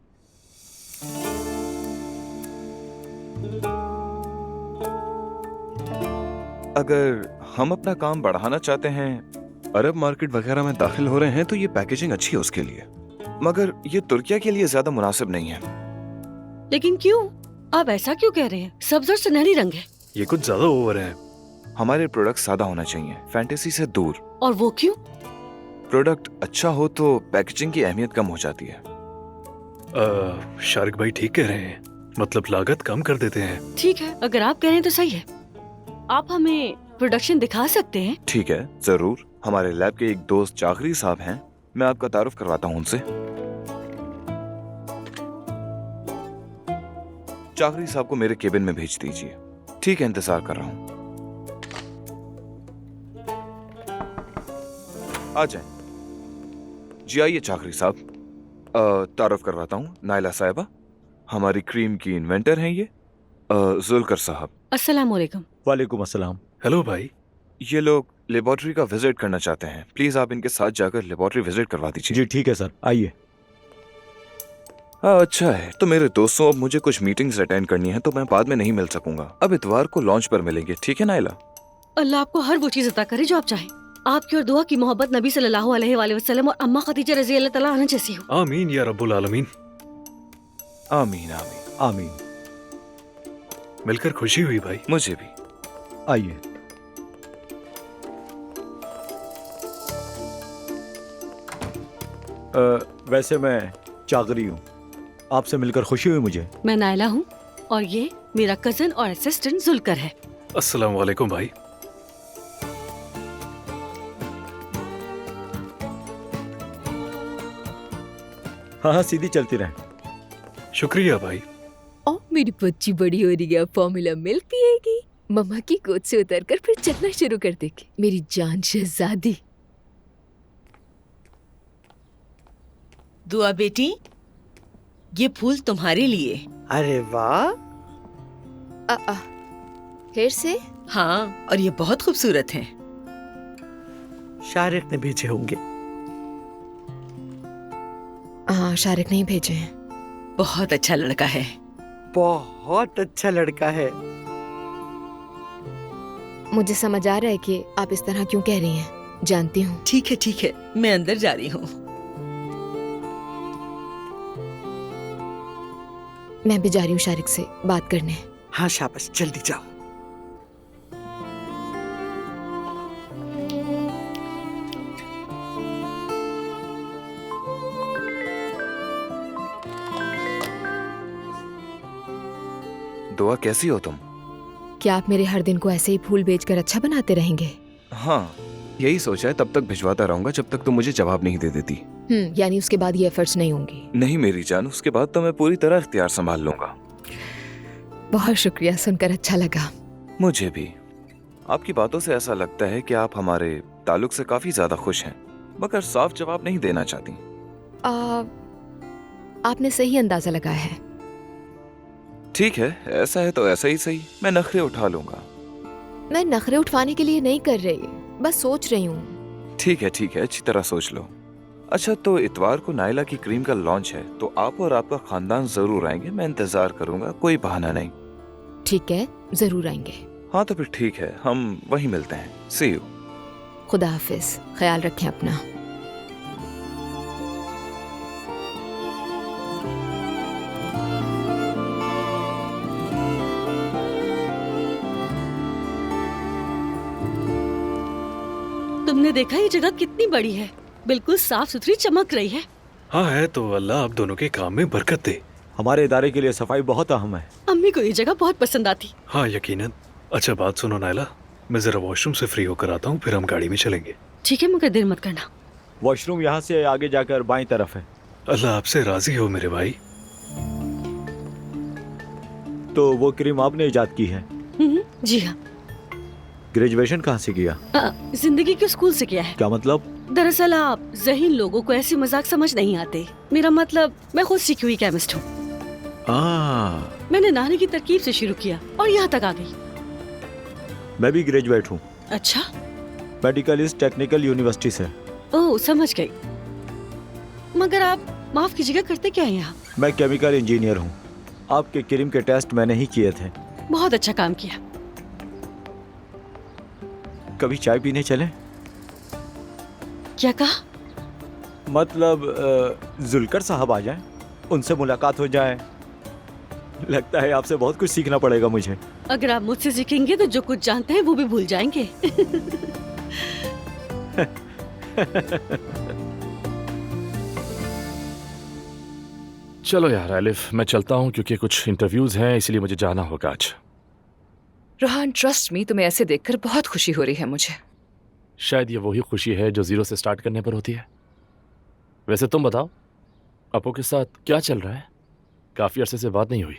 अगर हम अपना काम बढ़ाना चाहते हैं, अरब मार्केट वगैरह में दाखिल हो रहे हैं, तो ये पैकेजिंग अच्छी है उसके लिए, मगर ये तुर्किया के लिए ज्यादा मुनासिब नहीं है। लेकिन क्यों? आप ऐसा क्यों कह रहे हैं? सब्ज और सुनहरी रंग है। ये कुछ ज्यादा ओवर है। हमारे प्रोडक्ट सादा होना चाहिए, फैंटेसी से दूर। और वो क्यों? प्रोडक्ट अच्छा हो तो पैकेजिंग की अहमियत कम हो जाती है। शारिक भाई ठीक कह रहे हैं, मतलब लागत कम कर देते हैं। ठीक है, अगर आप कह रहे हैं तो सही है। आप हमें प्रोडक्शन दिखा सकते हैं? ठीक है, जरूर। हमारे लैब के एक दोस्त जागरी साहब हैं, मैं आपका तारुफ करवाता हूँ उनसे। जागरी साहब को मेरे केबिन में भेज दीजिए। ठीक है, इंतजार कर रहा हूँ। आ जाएं। जी आइए जागरी साहब। तारुफ करवाता हूँ, नायला साहिबा हमारी क्रीम की इन्वेंटर हैं ये, जुल्कर साहब। अस्सलाम वालेकुम। वालेकुम अस्सलाम। हेलो भाई। ये लोग लेबोरेटरी का विजिट करना चाहते हैं, प्लीज आप इनके साथ जाकर लेबोरेटरी विजिट करवा दीजिए। जी ठीक है सर, आइए। अच्छा है, तो मेरे दोस्तों अब मुझे कुछ मीटिंग्स अटेंड करनी है तो मैं बाद में नहीं मिल सकूंगा। अब इतवार को लॉन्च पर मिलेंगे, ठीक है नायला? अल्लाह आपको हर वो चीज अता करे जो आप चाहें। आपकी और दुआ की मोहब्बत नबी सल्लल्लाहु अलैहि वसल्लम और अम्मा खदीजा रज़ी अल्लाह तआला अन्हा जैसी हो। आमीन या रब्बुल आलमीन। आमीन आमीन आमीन। मिलकर खुशी हुई भाई। मुझे भी। आइए। वैसे मैं चाकरी हूँ, आपसे मिलकर खुशी हुई मुझे। मैं नायला हूँ और ये मेरा कजन और असिस्टेंट जुल्कर है। अस्सलाम वालेकुम भाई। हाँ हाँ, सीधी चलती रहे। शुक्रिया भाई। ओ मेरी बच्ची बड़ी हो रही है, अब फॉर्मूला मिल्क पिएगी। मम्मा की गोद से उतरकर फिर चलना शुरू कर देगी, मेरी जान शहजादी। दुआ बेटी, ये फूल तुम्हारे लिए। अरे वाह। फिर से? हाँ, और ये बहुत खूबसूरत हैं। शारिक ने भेजे होंगे। हाँ, शारिक नहीं भेजे हैं। बहुत अच्छा लड़का है। बहुत अच्छा लड़का है। मुझे समझ आ रहा है कि आप इस तरह क्यों कह रही हैं, जानती हूँ। ठीक है, मैं अंदर जा रही हूँ। मैं भी जा रही हूँ शारिक से बात करने। हाँ शाबाश, जल्दी जाओ। दुआ कैसी हो तुम? क्या आप मेरे हर दिन को ऐसे ही फूल बेचकर अच्छा बनाते रहेंगे? हाँ, यही सोचा है, तब तक भिजवाता रहूंगा जब तक तुम मुझे जवाब नहीं दे देती। यानी उसके बाद ये एफर्ट्स नहीं होंगी? नहीं मेरी जान, उसके बाद तो मैं पूरी तरह इख्तियार संभाल लूंगा। बहुत शुक्रिया, सुनकर अच्छा लगा। मुझे भी। आपकी बातों से ऐसा लगता है कि आप हमारे ताल्लुक से काफी ज्यादा खुश हैं, मगर साफ जवाब नहीं देना चाहती। आपने सही अंदाजा लगाया है। ठीक है, ऐसा है तो ऐसा ही सही, मैं नखरे उठा लूंगा। मैं नखरे उठवाने के लिए नहीं कर रही, बस सोच रही हूँ। ठीक है, अच्छी तरह सोच लो। अच्छा, तो इतवार को नायला की क्रीम का लॉन्च है, तो आप और आपका खानदान जरूर आएंगे। मैं इंतजार करूंगा, कोई बहाना नहीं। ठीक है, जरूर आएंगे। हाँ तो फिर ठीक है, हम वहीं मिलते हैं। सी यू। खुदा हाफिज, ख्याल रखें अपना। तुमने देखा ये जगह कितनी बड़ी है, बिल्कुल साफ सुथरी चमक रही है। हाँ है तो अल्लाह आप दोनों के काम में बरकत दे। हमारे इदारे के लिए सफाई बहुत अहम है। अम्मी को ये जगह बहुत पसंद आती। हाँ यकीनन। अच्छा बात सुनो नायला, मैं जरा वॉशरूम से फ्री होकर आता हूँ, फिर हम गाड़ी में चलेंगे। ठीक है, मगर देर मत करना। वॉशरूम यहाँ से आगे जाकर बाईं तरफ है। अल्लाह आपसे राजी हो मेरे भाई। तो वो क्रीम आपने इजाद की है? जी हाँ। ग्रेजुएशन कहाँ से किया? जिंदगी के स्कूल से किया है। क्या मतलब? दरअसल आप ज़हीन लोगों को ऐसी मजाक समझ नहीं आते। मेरा मतलब मैं खुद सीखी हुई केमिस्ट हूँ। मैंने नहाने की तरकीब से शुरू किया और यहाँ तक आ गई। मैं भी ग्रेजुएट हूँ। अच्छा? मेडिकल ईस्ट टेक्निकल यूनिवर्सिटी से। ओह समझ गई। मगर आप माफ कीजिएगा, करते क्या है यहाँ? मैं केमिकल इंजीनियर हूँ। आपके क्रीम के टेस्ट मैंने ही किए थे। बहुत अच्छा काम किया। कभी चाय पीने चलें? क्या कहा? मतलब जुल्कर साहब आ जाएं, उनसे मुलाकात हो जाए। लगता है आपसे बहुत कुछ सीखना पड़ेगा मुझे। अगर आप मुझसे सीखेंगे तो जो कुछ जानते हैं वो भी भूल जाएंगे। चलो यार एलिफ, मैं चलता हूँ क्योंकि कुछ इंटरव्यूज हैं, इसलिए मुझे जाना होगा आज। रोहान ट्रस्ट मी, तुम्हें ऐसे देखकर बहुत खुशी हो रही है मुझे। शायद ये वही खुशी है जो जीरो से स्टार्ट करने पर होती है। वैसे तुम बताओ, अपो के साथ क्या चल रहा है? काफी अरसे से बात नहीं हुई।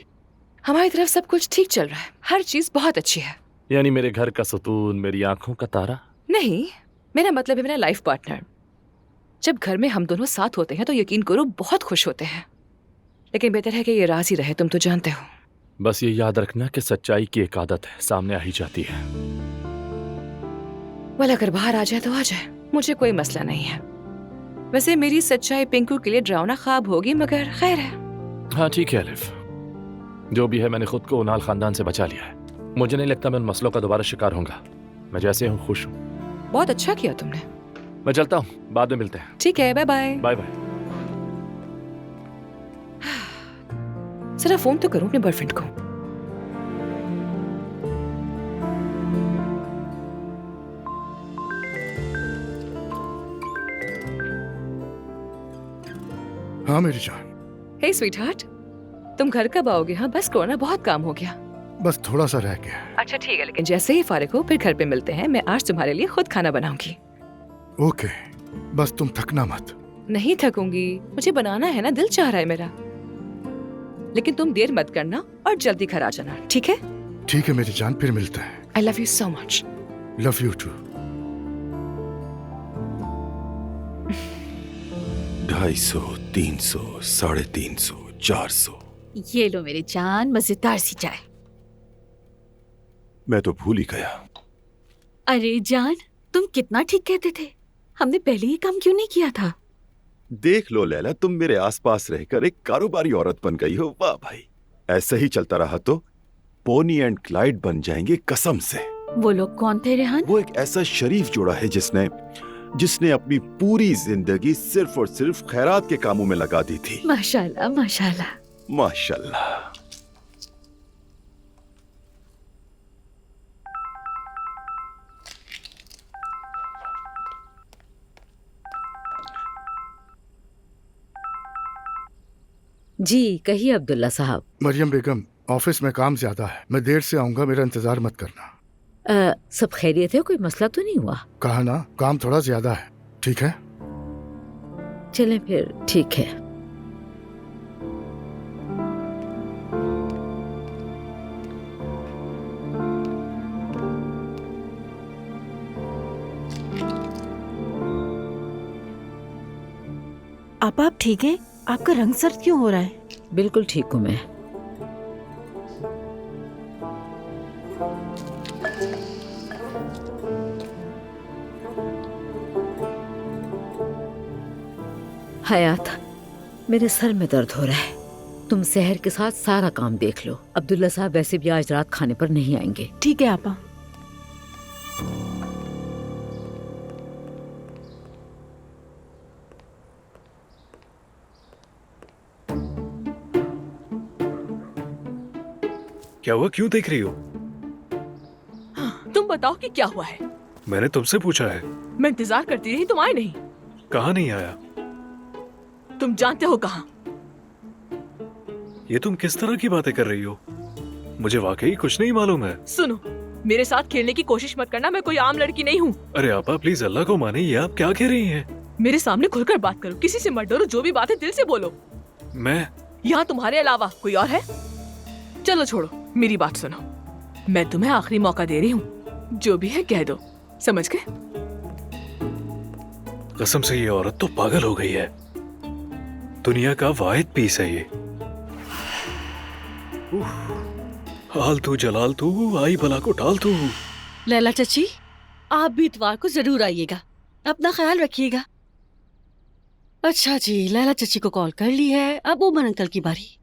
हमारी तरफ सब कुछ ठीक चल रहा है, हर चीज बहुत अच्छी है। यानी मेरे घर का सुतून, मेरी आंखों का तारा? नहीं, मेरा मतलब है मेरा लाइफ पार्टनर। जब घर में हम दोनों साथ होते हैं तो यकीन करो बहुत खुश होते हैं, लेकिन बेहतर है कि ये राज ही रहे, तुम तो जानते हो। बस ये याद रखना कि सच्चाई की एक आदत है, सामने आ ही जाती है। वाल अगर बाहर आ जाए तो आ जाए, मुझे कोई मसला नहीं है। वैसे मेरी सच्चाई पिंकू के लिए डरावना ख्वाब होगी, मगर खैर है। हाँ ठीक है अलिफ, जो भी है मैंने खुद को उनाल खानदान से बचा लिया है। मुझे नहीं लगता मैं उन मसलों का दोबारा शिकार होऊंगा। मैं जैसे हूँ खुश हूँ। बहुत अच्छा किया तुमने। मैं चलता हूँ, बाद में मिलते हैं। ठीक है, बाय बाय। Bye bye. जरा फोन तो करूं अपने बॉयफ्रेंड को। हाँ मेरी जान। हे स्वीटहार्ट, तुम घर कब आओगे? हाँ बस करो ना, बहुत काम हो गया। बस थोड़ा सा रह गया। अच्छा ठीक है, लेकिन जैसे ही फारिग हो फिर घर पे मिलते हैं। मैं आज तुम्हारे लिए खुद खाना बनाऊंगी। ओके, बस तुम थकना मत। नहीं थकूंगी, मुझे बनाना है ना, दिल चाह रहा है मेरा। लेकिन तुम देर मत करना और जल्दी घर आ जाना, ठीक है? ठीक है मेरी जान, फिर मिलते हैं। I love you so much. Love you too. 250, 300, 350, 400। ये लो मेरी जान, मजेदार सी चाय। मैं तो भूल ही गया। अरे जान, तुम कितना ठीक कहते थे, हमने पहले ये काम क्यों नहीं किया था? देख लो लैला, तुम मेरे आसपास रहकर एक कारोबारी औरत बन गई हो। वाह भाई, ऐसा ही चलता रहा तो पोनी एंड क्लाइड बन जाएंगे कसम से। वो लोग कौन थे रेहान? वो एक ऐसा शरीफ जोड़ा है जिसने अपनी पूरी जिंदगी सिर्फ और सिर्फ खैरात के कामों में लगा दी थी। माशाल्लाह माशाल्लाह। माशाल्लाह। जी कहिए अब्दुल्ला साहब। मरियम बेगम, ऑफिस में काम ज्यादा है, मैं देर से आऊंगा, मेरा इंतजार मत करना। सब खैरियत है? कोई मसला तो नहीं हुआ? कहा ना, काम थोड़ा ज्यादा है। ठीक है, चलें फिर। ठीक है। आप ठीक हैं? आपका रंग सर्द क्यों हो रहा है? बिल्कुल ठीक हूँ मैं। हयात, मेरे सर में दर्द हो रहा है। तुम सहर के साथ सारा काम देख लो। अब्दुल्ला साहब वैसे भी आज रात खाने पर नहीं आएंगे। ठीक है आपा। क्या हुआ, क्यों देख रही हो? तुम बताओ कि क्या हुआ है। मैंने तुमसे पूछा है। मैं इंतजार करती रही, तुम आए नहीं। कहाँ नहीं आया? तुम जानते हो कहाँ। ये तुम किस तरह की बातें कर रही हो? मुझे वाकई कुछ नहीं मालूम है। सुनो, मेरे साथ खेलने की कोशिश मत करना, मैं कोई आम लड़की नहीं हूँ। अरे आपा प्लीज, अल्लाह को माने, ये आप क्या कह रही हैं? मेरे सामने खुलकर बात करो, किसी से मत डरो, जो भी बात है दिल से बोलो। मैं यहाँ तुम्हारे अलावा कोई और है? चलो छोड़ो, मेरी बात सुनो। मैं तुम्हें आखिरी मौका दे रही हूँ, जो भी है कह दो, समझ गए? कसम से ये औरत तो पागल हो गई है। दुनिया का वाहिद पीस है ये। हाल तू जलाल तू, आई भला को टाल तू। लैला चची, आप भी इतवार को जरूर आइएगा, अपना ख्याल रखिएगा। अच्छा जी, लैला चची को कॉल कर ली है, अब ओमर अंकल की बारी।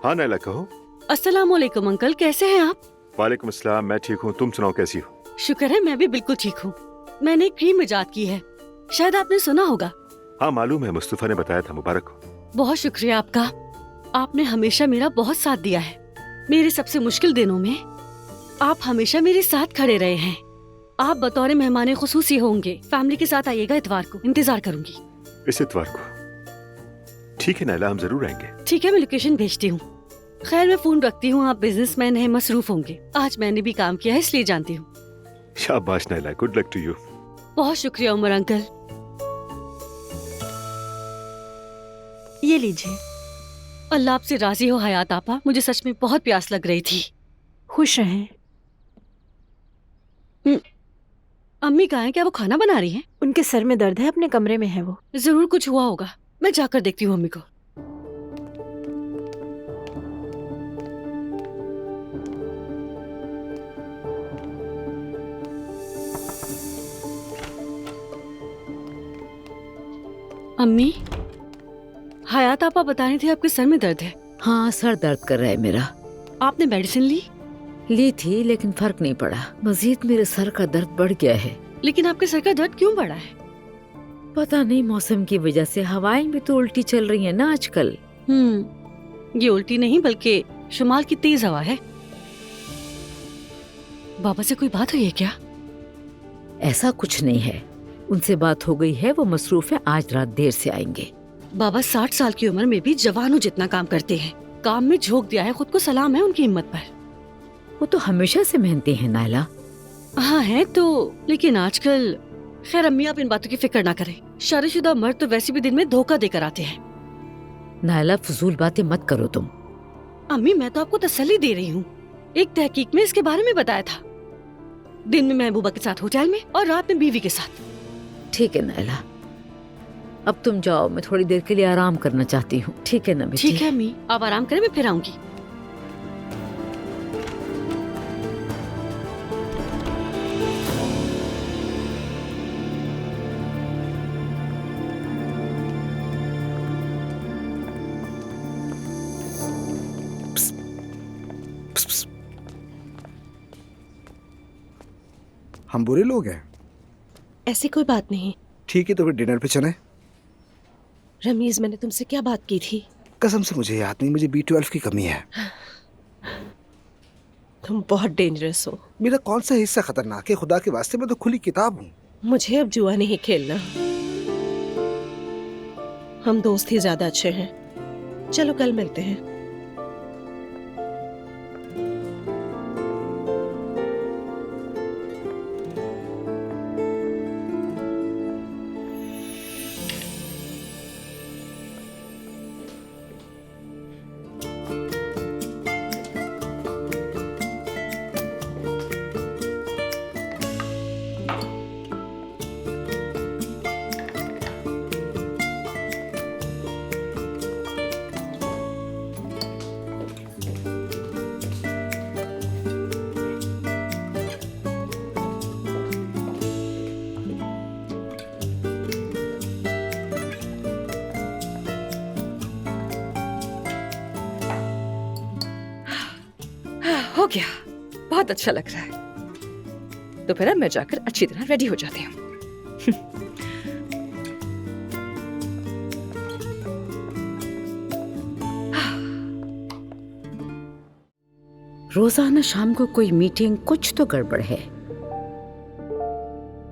हाँ नैला कहो। अस्सलामुअलैकुम अंकल, कैसे हैं आप? वालेकुम अस्सलाम, मैं ठीक हूँ, तुम सुनाओ कैसी हो? शुक्र है, मैं भी बिल्कुल ठीक हूँ। मैंने एक क्रीम इजाद की है, शायद आपने सुना होगा। हाँ मालूम है, मुस्तफा ने बताया था, मुबारक हो। बहुत शुक्रिया आपका, आपने हमेशा मेरा बहुत साथ दिया है। मेरे सबसे मुश्किल दिनों में आप हमेशा मेरे साथ खड़े रहे हैं। आप बतौर मेहमान खुसूसी होंगे, फैमिली के साथ आइएगा इतवार को, इंतजार करूंगी। इस इतवार को? ठीक है नैला, हम जरूर आएंगे। ठीक है, मैं लोकेशन भेजती हूँ। खैर मैं फोन रखती हूँ, आप बिजनेसमैन हैं, मसरूफ होंगे। आज मैंने भी काम किया है इसलिए जानती हूँ। शाबाश नैला, गुड लक टू यू। बहुत शुक्रिया उमर अंकल। ये लीजिए। अल्लाह आपसे राजी हो हयात आपा, मुझे सच में बहुत प्यास लग रही थी। खुश रहें। अम्मी कहाँ है? क्या वो खाना बना रही हैं? उनके सर में दर्द है, अपने कमरे में है वो। जरूर कुछ हुआ होगा, मैं जाकर देखती हूँ अम्मी को। अम्मी, हयात आपा बता रही थी आपके सर में दर्द है। हाँ, सर दर्द कर रहा है मेरा। आपने मेडिसिन ली थी लेकिन फर्क नहीं पड़ा। मजीद मेरे सर का दर्द बढ़ गया है। लेकिन आपके सर का दर्द क्यों बढ़ा है? पता नहीं, मौसम की वजह से। हवाएं भी तो उल्टी चल रही हैं ना आजकल। ये उल्टी नहीं बल्कि शुमाल की तेज हवा है। बाबा से कोई बात हुई है क्या? ऐसा कुछ नहीं है, उनसे बात हो गई है, वो मसरूफ है, आज रात देर से आएंगे। बाबा 60 साल की उम्र में भी जवानों जितना काम करते हैं। काम में झोंक दिया है खुद को, सलाम है उनकी हिम्मत पर। वो तो हमेशा से मेहनती है नायला। हाँ है तो, लेकिन आजकल। खैर अम्मी, आप इन बातों की फिक्र ना करें। शादीशुदा मर्द तो वैसे भी दिन में धोखा देकर आते हैं। नायला, फजूल बातें मत करो तुम। अम्मी, मैं तो आपको तसल्ली दे रही हूँ। एक तहकीक में इसके बारे में बताया था। दिन में महबूबा के साथ होटल में और रात में बीवी के साथ। ठीक है नायला, अब तुम जाओ, मैं थोड़ी देर के लिए आराम करना चाहती हूँ। ठीक है ना बेटी? ठीक है अम्मी, आप आराम करें, मैं फिर आऊंगी। हम बुरे लोग हैं? ऐसी कोई बात नहीं। ठीक है, तो फिर डिनर पे चलें। रमीज, मैंने तुमसे क्या बात की थी? कसम से मुझे याद नहीं, मुझे B12 की कमी है। तुम बहुत डेंजरस हो। मेरा कौन सा हिस्सा खतरनाक है? खुदा के वास्ते, मैं तो खुली किताब हूँ। मुझे अब जुआ नहीं खेलना। हम दोस्त ही ज्यादा अच्छे हैं। चलो कल मिलते हैं। हो गया, बहुत अच्छा लग रहा है। तो फिर अब मैं जाकर अच्छी तरह रेडी हो जाती हूँ। रोजाना शाम को कोई मीटिंग, कुछ तो गड़बड़ है।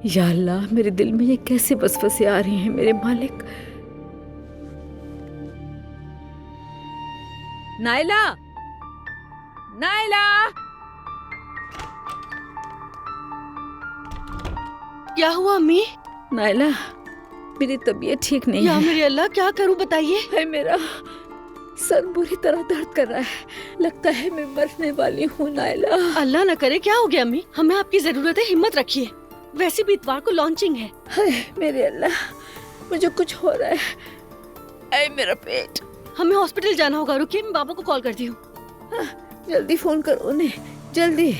या अल्लाह, मेरे दिल में ये कैसे वसवसे आ रहे हैं मेरे मालिक। नायला, नायला! क्या हुआ अम्मी? नायला, मेरी तबीयत ठीक नहीं या है। मेरे अल्लाह, क्या करूं बताइए। है मेरा सर बुरी तरह दर्द कर रहा है, लगता है मैं मरने वाली हूँ नायला। अल्लाह ना करे, क्या हो गया अम्मी? हमें आपकी जरूरत है, हिम्मत रखिए। वैसे भी इतवार को लॉन्चिंग है। हाय मेरे अल्लाह, मुझे कुछ हो रहा है। ऐ मेरा पेट। हमें हॉस्पिटल जाना होगा, रुकिए मैं बाबा को कॉल करती हूँ। जल्दी फोन करो उन्हें, जल्दी।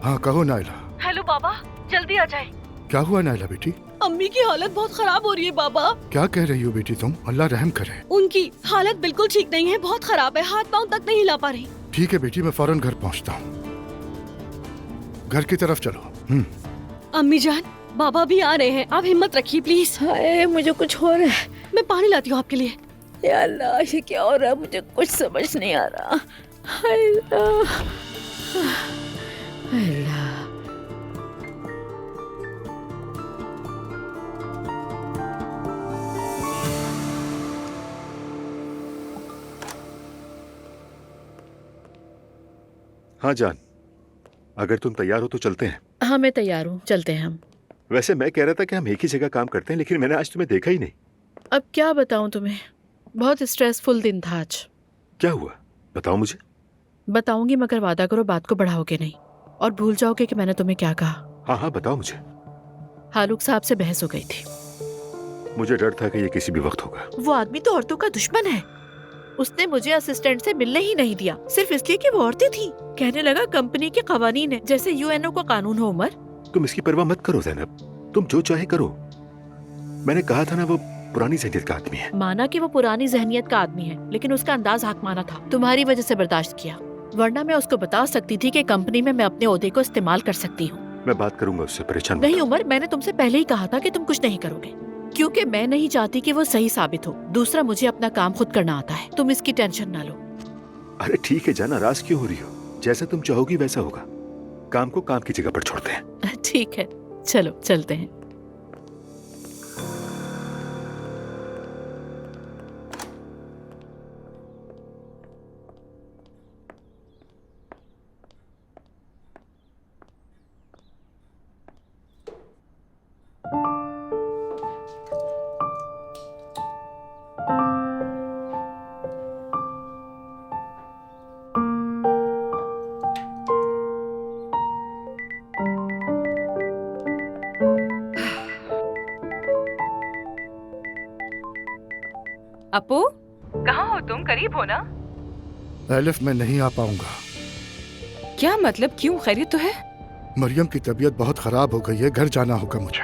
हाँ कहो नायला। हेलो बाबा, जल्दी आ जाए। क्या हुआ नायला बेटी? अम्मी की हालत बहुत खराब हो रही है बाबा। क्या कह रही हो बेटी तुम? अल्लाह रहम करे। उनकी हालत बिल्कुल ठीक नहीं है, बहुत खराब है, हाथ पांव तक नहीं हिला पा रही। ठीक है बेटी, मैं फौरन घर पहुंचता हूँ। घर की तरफ चलो। अम्मी जान, बाबा भी आ रहे हैं, आप हिम्मत रखिए प्लीज। हाय, मुझे कुछ हो रहा है। मैं पानी लाती हूँ आपके लिए। या अल्लाह, ये क्या हो रहा है? मुझे कुछ समझ नहीं आ रहा। हाय अल्लाह, हाय अल्लाह। हाँ जान, अगर तुम तैयार हो तो चलते हैं। हाँ मैं तैयार हूँ, चलते हैं हम। वैसे मैं कह रहा था कि हम एक ही जगह काम करते हैं, लेकिन मैंने आज तुम्हें देखा ही नहीं। अब क्या बताऊं तुम्हें, बहुत स्ट्रेसफुल दिन था आज। क्या हुआ बताओ मुझे। बताऊंगी मगर वादा करो बात को बढ़ाओगे नहीं और भूल जाओगे कि मैंने तुम्हें क्या कहा। हाँ हाँ बताओ मुझे। हालूक साहब से बहस हो गई थी। मुझे डर था कि ये किसी भी वक्त होगा। वो आदमी तो औरतों का दुश्मन है। उसने मुझे असिस्टेंट से मिलने ही नहीं दिया, सिर्फ इसलिए कि वो औरतें थी। कहने लगा कंपनी के कवानीन है, जैसे यूएनओ का कानून हो। उमर, तुम इसकी परवाह मत करो ज़ैनब, तुम जो चाहे करो। मैंने कहा था ना वो पुरानी जहनीत का आदमी है। माना कि वो पुरानी जहनीत का आदमी है, लेकिन उसका अंदाज हाकमाना था। तुम्हारी वजह से बर्दाश्त किया, वरना मैं उसको बता सकती थी कि कंपनी में मैं अपने ओहदे को इस्तेमाल कर सकती हूँ। मैं बात करूंगा उससे, परेशान मत नहीं हो। उमर, मैंने तुमसे पहले ही कहा था कि तुम कुछ नहीं करोगे, क्योंकि मैं नहीं चाहती कि वो सही साबित हो। दूसरा, मुझे अपना काम खुद करना आता है, तुम इसकी टेंशन ना लो। अरे ठीक है जान, नाराज क्यों हो रही हो? जैसा तुम चाहोगी वैसा होगा। काम को काम की जगह पर छोड़ते हैं। ठीक है, चलो चलते हैं। अपू, कहाँ हो तुम? करीब हो ना? एलिफ, मैं नहीं आ पाऊंगा। क्या मतलब, क्यों? खैरियत तो है? मरियम की तबीयत बहुत खराब हो गई है, घर जाना होगा मुझे।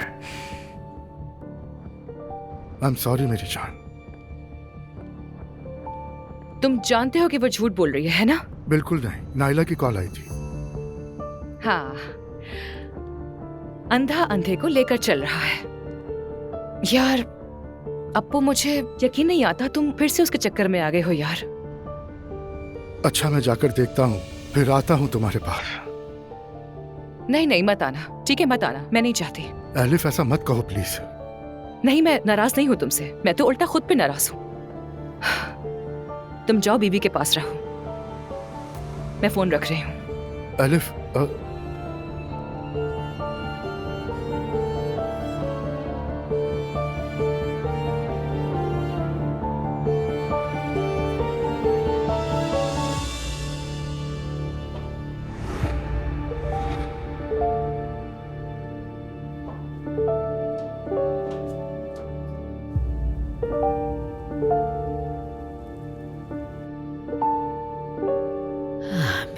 आई एम सॉरी मेरी जान। तुम जानते हो कि वो झूठ बोल रही है ना? बिल्कुल नहीं, नाइला की कॉल आई थी। हाँ, अंधा अंधे को लेकर चल रहा है। यार अप्पू, मुझे यकीन नहीं आता तुम फिर से उसके चक्कर में आ गए हो यार। अच्छा, मैं जाकर देखता हूँ, फिर आता हूँ तुम्हारे पास। नहीं नहीं, मत आना, ठीक है? मत आना, मैं नहीं चाहती। एलिफ, ऐसा मत कहो प्लीज। नहीं, मैं नाराज नहीं हूँ तुमसे, मैं तो उल्टा खुद पे नाराज हूँ। तुम जाओ, बीवी के पास रहो, मैं फोन रख रही हूँ। एलिफ,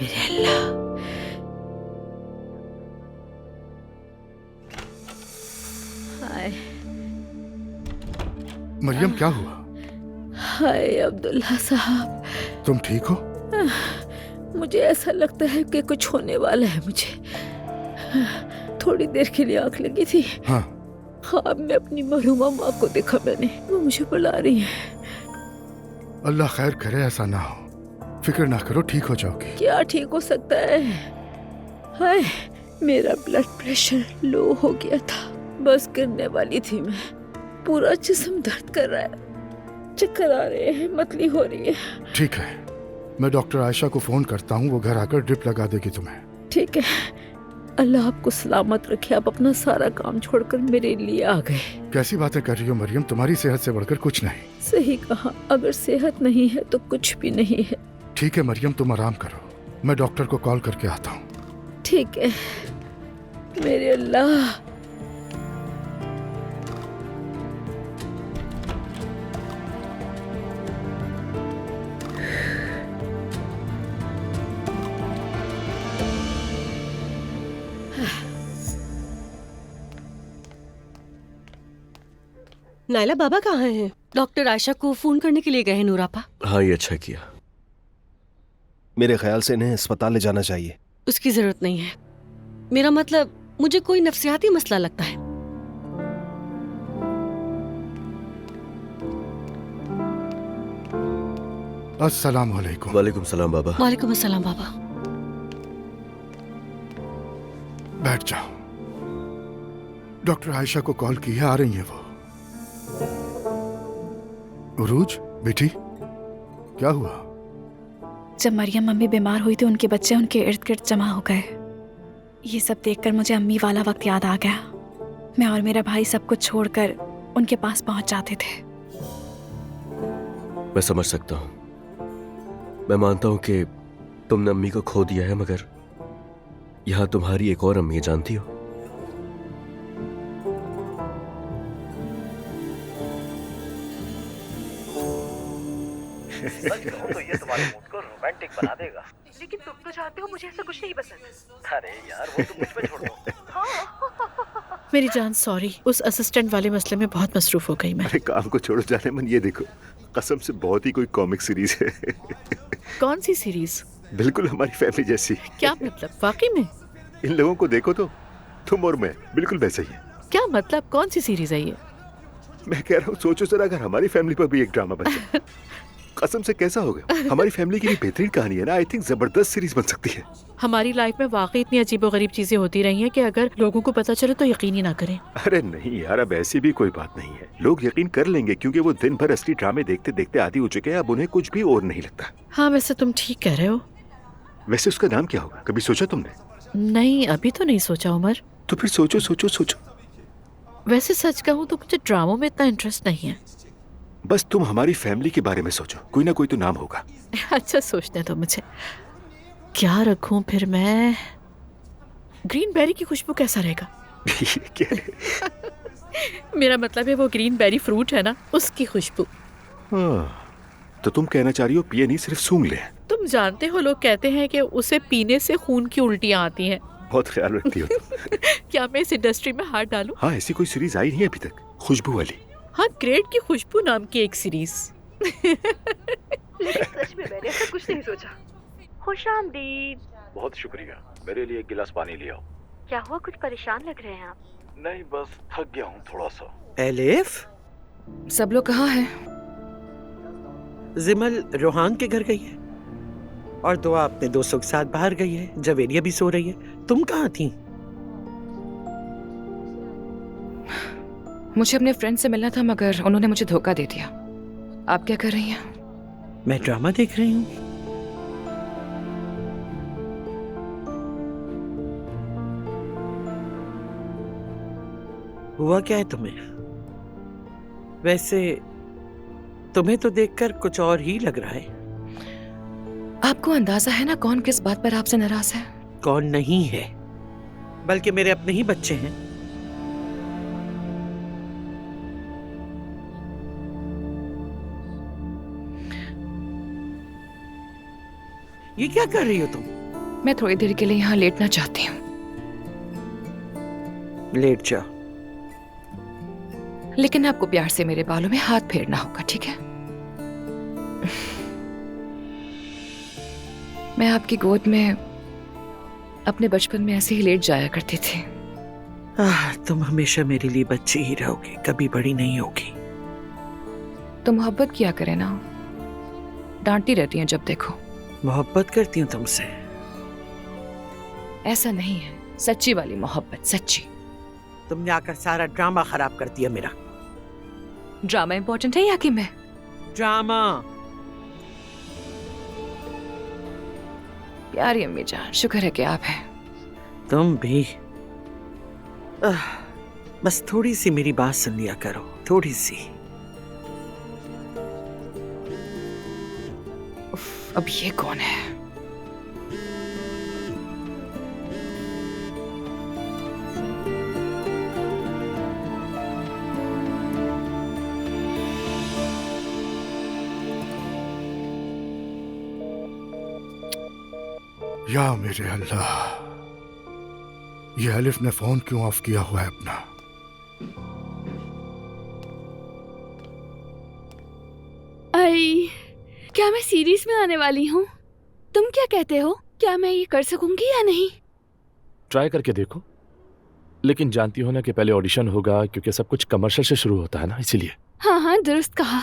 मेरे अल्लाह। हाय मरियम, क्या हुआ? हाय अब्दुल्ला साहब, तुम ठीक हो? मुझे ऐसा लगता है कि कुछ होने वाला है मुझे। थोड़ी देर के लिए आंख लगी थी। हाँ। ख्वाब में अपनी मरहुमा माँ को देखा मैंने, वो मुझे बुला रही है। अल्लाह खैर करे, ऐसा ना हो। फिक्र ना करो, ठीक हो जाओगी। क्या ठीक हो सकता है? हाय, मेरा ब्लड प्रेशर लो हो गया था, बस गिरने वाली थी मैं। पूरा जिस्म दर्द कर रहा है, चक्कर आ रहे हैं, मतली हो रही है। ठीक है, मैं डॉक्टर आयशा को फोन करता हूँ, वो घर आकर ड्रिप लगा देगी तुम्हें। ठीक है, अल्लाह आपको सलामत रखे। आप अपना सारा काम छोड़कर मेरे लिए आ गए। कैसी बातें कर रही हो मरियम, तुम्हारी सेहत से बढ़कर कुछ नहीं। सही कहा, अगर सेहत नहीं है तो कुछ भी नहीं है। ठीक है मरियम, तुम आराम करो, मैं डॉक्टर को कॉल करके आता हूँ। ठीक है मेरे अल्लाह। नाइला बाबा कहाँ हैं? डॉक्टर आयशा को फोन करने के लिए गए हैं नूरापा। हाँ, ये अच्छा किया। मेरे ख्याल से इन्हें अस्पताल ले जाना चाहिए। उसकी जरूरत नहीं है, मेरा मतलब मुझे कोई नफ्सियाती मसला लगता है। अस्सलाम वालेकुम। वालेकुम सलाम बाबा। वालेकुम अस्सलाम बाबा। बैठ जाओ। डॉक्टर आयशा को कॉल की है, आ रही है वो। उरूज बेटी, क्या हुआ? जब मरियम अम्मी बीमार हुई थी, उनके बच्चे उनके इर्द गिर्द जमा हो गए। ये सब देखकर मुझे अम्मी वाला वक्त याद आ गया। मैं और मेरा भाई सब कुछ छोड़कर उनके पास पहुंच जाते थे। मैं समझ सकता हूँ। मैं मानता हूँ कि तुमने अम्मी को खो दिया है, मगर यहाँ तुम्हारी एक और अम्मी है, जानती हो? सच कहूं तो ये तुम्हारे मूड को रोमांटिक बना देगा। लेकिन तुम तो चाहते हो मुझे ऐसा कुछ नहीं पसंद। अरे यार वो तुम मुझ पे छोड़ दो। मेरी जान सॉरी, उस असिस्टेंट वाले मसले में बहुत मसरूफ हो गई मैं। अरे काम को छोड़ो जाने मन, ये देखो कसम से बहुत ही कोई कॉमिक सीरीज है। कौन सी सीरीज? बिल्कुल हमारी फैमिली जैसी। क्या मतलब, वाकई में? इन लोगों को देखो तो, तुम और मैं बिल्कुल वैसे ही है। क्या मतलब, कौन सी सीरीज है ये? मैं कह रहा हूँ सोचो जरा, अगर हमारी फैमिली पर भी एक ड्रामा बन जाए, कसम से कैसा होगा? हमारी फैमिली की भी बेहतरीन कहानी है ना। आई थिंक जबरदस्त सीरीज बन सकती है। हमारी लाइफ में वाकई इतनी अजीबोगरीब चीजें होती रही हैं कि अगर लोगों को पता चले तो यकीन ही ना करें। अरे नहीं यार, अब ऐसी भी कोई बात नहीं है। लोग यकीन कर लेंगे क्योंकि वो दिन भर असली ड्रामे देखते देखते आदी हो चुके हैं। अब उन्हें कुछ भी और नहीं लगता। हाँ वैसे तुम ठीक कह रहे हो। वैसे उसका नाम क्या होगा, कभी सोचा तुमने? नहीं, अभी तो नहीं सोचा उमर। तो फिर सोचो सोचो सोचो। वैसे सच कहूँ तो मुझे ड्रामों में इतना इंटरेस्ट नहीं है। बस तुम हमारी फैमिली के बारे में सोचो, कोई ना कोई तो नाम होगा। अच्छा सोचने दो मुझे। क्या रखूं फिर मैं? ग्रीन बेरी की खुशबू कैसा रहेगा? मेरा मतलब है वो ग्रीन बेरी फ्रूट है ना, उसकी खुशबू। हाँ, तो तुम कहना चाह रही हो पिए नहीं, सिर्फ सूंघ ले। तुम जानते हो लोग कहते हैं कि उसे पीने से खून की उल्टियां आती हैं। बहुत ख्याल रखती हो तुम। क्या मैं इस इंडस्ट्री में हाथ डालूं? हाँ, ऐसी कोई सीरीज आई नहीं अभी तक खुशबू वाली। हाँ, ग्रेट की खुशबू नाम की एक सीरीज। लेकिन सच में मैंने ऐसा कुछ नहीं सोचा। खुशामदीद। बहुत शुक्रिया। मेरे लिए एक गिलास पानी ले आओ। क्या हुआ, कुछ परेशान लग रहे हैं आप? नहीं, बस थक गया हूँ थोड़ा सा। एलिफ, सब लोग कहाँ हैं? जिमल रोहान के घर गई है और दुआ अपने दोस्तों के साथ बाहर गई है। जवेरिया भी सो रही है। तुम कहाँ थी? मुझे अपने फ्रेंड से मिलना था मगर उन्होंने मुझे धोखा दे दिया। आप क्या कर रही हैं? मैं ड्रामा देख रही हूँ। हुआ क्या है तुम्हें? वैसे तुम्हें तो देखकर कुछ और ही लग रहा है। आपको अंदाजा है ना कौन किस बात पर आपसे नाराज है? कौन नहीं है, बल्कि मेरे अपने ही बच्चे हैं। ये क्या कर रही हो तुम? मैं थोड़ी देर के लिए यहाँ लेटना चाहती हूँ। लेट जाओ। लेकिन आपको प्यार से मेरे बालों में हाथ फेरना होगा, ठीक है? मैं आपकी गोद में अपने बचपन में ऐसे ही लेट जाया करती थी। तुम हमेशा मेरे लिए बच्ची ही रहोगी, कभी बड़ी नहीं होगी। तो मोहब्बत किया करे ना, डांटती रहती हैं जब देखो। मोहब्बत करती हूँ तुमसे। ऐसा नहीं है, सच्ची वाली मोहब्बत, सच्ची। तुमने आकर सारा ड्रामा खराब कर दिया मेरा। ड्रामा इंपॉर्टेंट है या कि मैं? ड्रामा। प्यारी अम्मी जान, शुक्र है कि आप हैं। तुम भी। बस थोड़ी सी मेरी बात सुन लिया करो, थोड़ी सी। अब ये कौन है? या मेरे अल्लाह, ये अलिफ ने फोन क्यों ऑफ किया हुआ है अपना? आई, क्या मैं सीरीज में आने वाली हूँ? तुम क्या कहते हो, क्या मैं ये कर सकूंगी या नहीं? ट्राई करके देखो, लेकिन जानती हो ना कि पहले ऑडिशन होगा क्योंकि सब कुछ कमर्शियल से शुरू होता है ना, इसीलिए। हाँ हाँ, दुरुस्त कहा।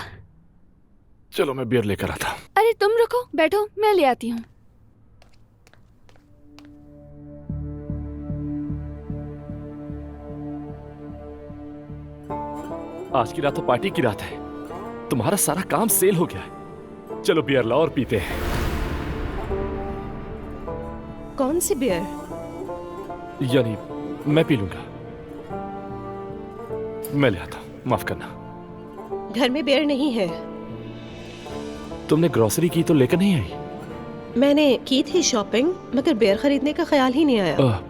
चलो मैं बियर लेकर आता हूँ। अरे तुम रुको, बैठो, मैं ले आती हूँ। आज की रात तो पार्टी की रात है। तुम्हारा सारा काम सेल हो गया है। चलो बियर लाओ और पीते हैं। कौन सी बियर? यानी मैं पी लूंगा। मैं ले आता हूँ, माफ करना। घर में बेर नहीं है। तुमने ग्रोसरी की तो लेकर नहीं आई? मैंने की थी शॉपिंग, मगर बेर खरीदने का ख्याल ही नहीं आया।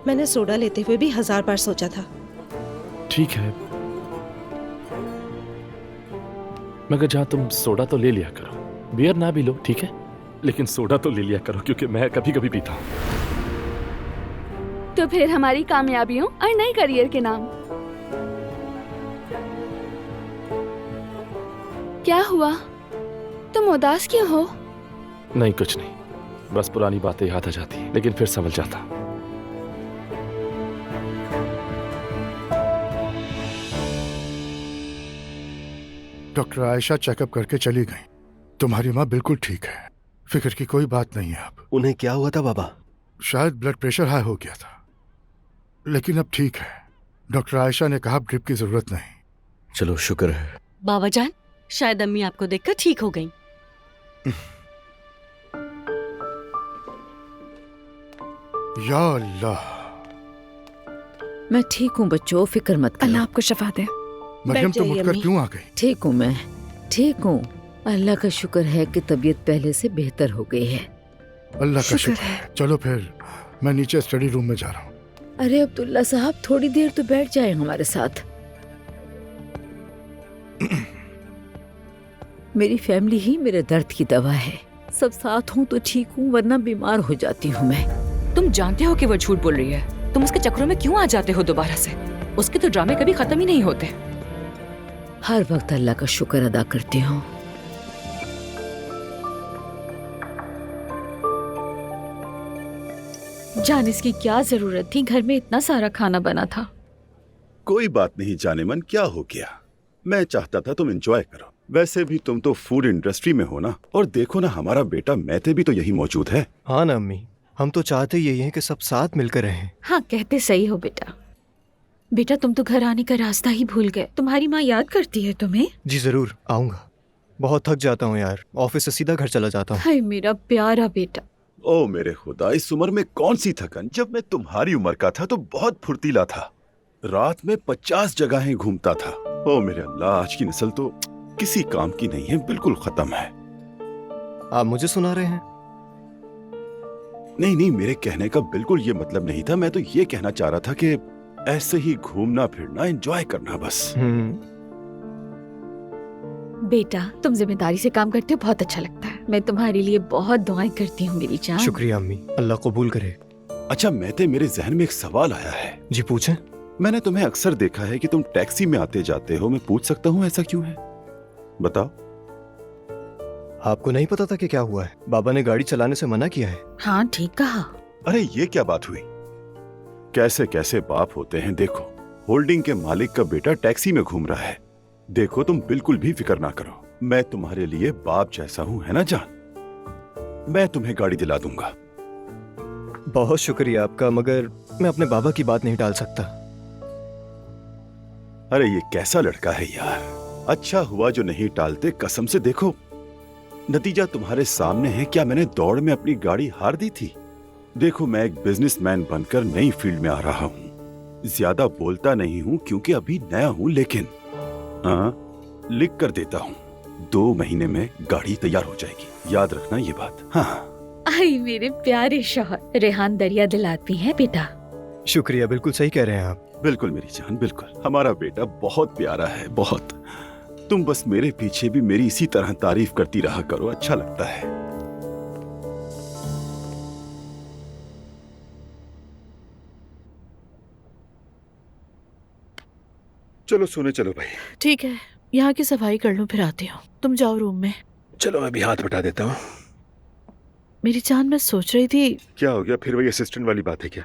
मैंने सोडा लेते हुए भी 1000 बार सोचा था। ठीक है, मगर जहाँ तुम सोडा तो ले लिया करो, बियर ना भी लो ठीक है, लेकिन सोडा तो ले लिया करो क्योंकि मैं कभी कभी पीता हूँ। तो फिर हमारी कामयाबियों और नए करियर के नाम। क्या हुआ, तुम उदास क्यों हो? नहीं कुछ नहीं, बस पुरानी बातें याद आ जाती हैं, लेकिन फिर संभल जाता। डॉक्टर आयशा चेकअप करके चली गई। तुम्हारी माँ बिल्कुल ठीक है, फिक्र की कोई बात नहीं है। अब उन्हें क्या हुआ था बाबा? शायद ब्लड प्रेशर हाई हो गया था, लेकिन अब ठीक है। डॉक्टर आयशा ने कहा ड्रिप की जरूरत नहीं। चलो शुक्र है। बाबा जान, शायद अम्मी आपको देखकर ठीक हो गई। या अल्लाह। मैं ठीक हूँ बच्चों, फिक्र मत करो। अल्लाह आपको शफा दे। मरियम तुम उठकर क्यों आ गई? ठीक हूँ मैं, ठीक हूँ। अल्लाह का शुक्र है कि तबीयत पहले से बेहतर हो गई है। अल्लाह का शुक्र है। चलो फिर मैं नीचे स्टडी रूम में जा रहा हूँ। अरे अब्दुल्ला साहब, थोड़ी देर तो बैठ जाए हमारे साथ। मेरी फैमिली ही मेरे दर्द की दवा है। सब साथ हूँ तो ठीक हूँ, वरना बीमार हो जाती हूँ मैं। तुम जानते हो कि वो झूठ बोल रही है, तुम उसके चक्रों में क्यों आ जाते हो दोबारा से? उसके तो ड्रामे कभी खत्म ही नहीं होते। हर वक्त अल्लाह का शुक्र अदा करती हूँ। जान, इसकी क्या जरूरत थी? घर में इतना सारा खाना बना था। कोई बात नहीं जाने मन, क्या हो गया? मैं चाहता था तुम एंजॉय करो। वैसे भी तुम तो फूड इंडस्ट्री में हो ना, और देखो ना हमारा बेटा मैथे भी तो यही मौजूद है। हाँ ना अम्मी, हम तो चाहते यही हैं कि सब साथ मिलकर रहें। हाँ, कहते सही हो बेटा। बेटा तुम तो घर आने का रास्ता ही भूल गए। तुम्हारी माँ याद करती है तुम्हें? जी जरूर आऊंगा। बहुत थक जाता हूँ यार, ऑफिस से सीधा घर चला जाता हूँ। हाय मेरा प्यारा बेटा। ओ मेरे खुदा, इस उम्र में कौन सी थकन। जब मैं तुम्हारी उम्र का था तो बहुत फुर्तीला था, रात में 50 जगहें घूमता था। ओ मेरे अल्लाह, आज की नस्ल तो किसी काम की नहीं है, बिल्कुल खत्म है। आप मुझे सुना रहे हैं? नहीं नहीं, मेरे कहने का बिल्कुल ये मतलब नहीं था। मैं तो ये कहना चाह रहा था कि ऐसे ही घूमना फिरना, एंजॉय करना बस। बेटा तुम जिम्मेदारी से काम करते हो, बहुत अच्छा लगता है। मैं तुम्हारे लिए बहुत दुआएं करती हूँ मेरी जान। शुक्रिया अम्मी, अल्लाह कबूल करे। अच्छा मैथे, मेरे जहन में एक सवाल आया है। जी पूछें। मैंने तुम्हें अक्सर देखा है कि तुम टैक्सी में आते जाते हो। मैं पूछ सकता हूँ ऐसा क्यों है? बताओ। आपको नहीं पता था कि क्या हुआ है? बाबा ने गाड़ी चलाने से मना किया है। हाँ ठीक कहा। अरे ये क्या बात हुई? कैसे कैसे बाप होते हैं। देखो, होल्डिंग के मालिक का बेटा टैक्सी में घूम रहा है। देखो तुम बिल्कुल भी फिक्र ना करो, मैं तुम्हारे लिए बाप जैसा हूँ, है ना जान? मैं तुम्हें गाड़ी दिला दूंगा। बहुत शुक्रिया आपका, मगर मैं अपने बाबा की बात नहीं टाल सकता। अरे ये कैसा लड़का है यार। अच्छा हुआ जो नहीं टालते, कसम से। देखो नतीजा तुम्हारे सामने है। क्या मैंने दौड़ में अपनी गाड़ी हार दी थी? देखो मैं एक बिजनेसमैन बनकर नई फील्ड में आ रहा हूँ। ज्यादा बोलता नहीं हूँ क्योंकि अभी नया हूँ, लेकिन हाँ लिख कर देता हूँ, 2 महीने में गाड़ी तैयार हो जाएगी। याद रखना ये बात। हाँ। आई मेरे प्यारे शौहर, रेहान दरिया दिल आदमी है बेटा। शुक्रिया, बिल्कुल सही कह रहे हैं आप। बिल्कुल मेरी जान, बिल्कुल। हमारा बेटा बहुत प्यारा है, बहुत। तुम बस मेरे पीछे भी मेरी इसी तरह तारीफ करती रहा करो, अच्छा लगता है। चलो सोने चलो भाई। ठीक है, यहाँ की सफाई कर लूं, फिर आती हूँ। तुम जाओ रूम में। चलो मैं भी हाथ बटा देता हूँ। मेरी जान, मैं सोच रही थी। क्या हो गया? फिर वही असिस्टेंट वाली बात है क्या?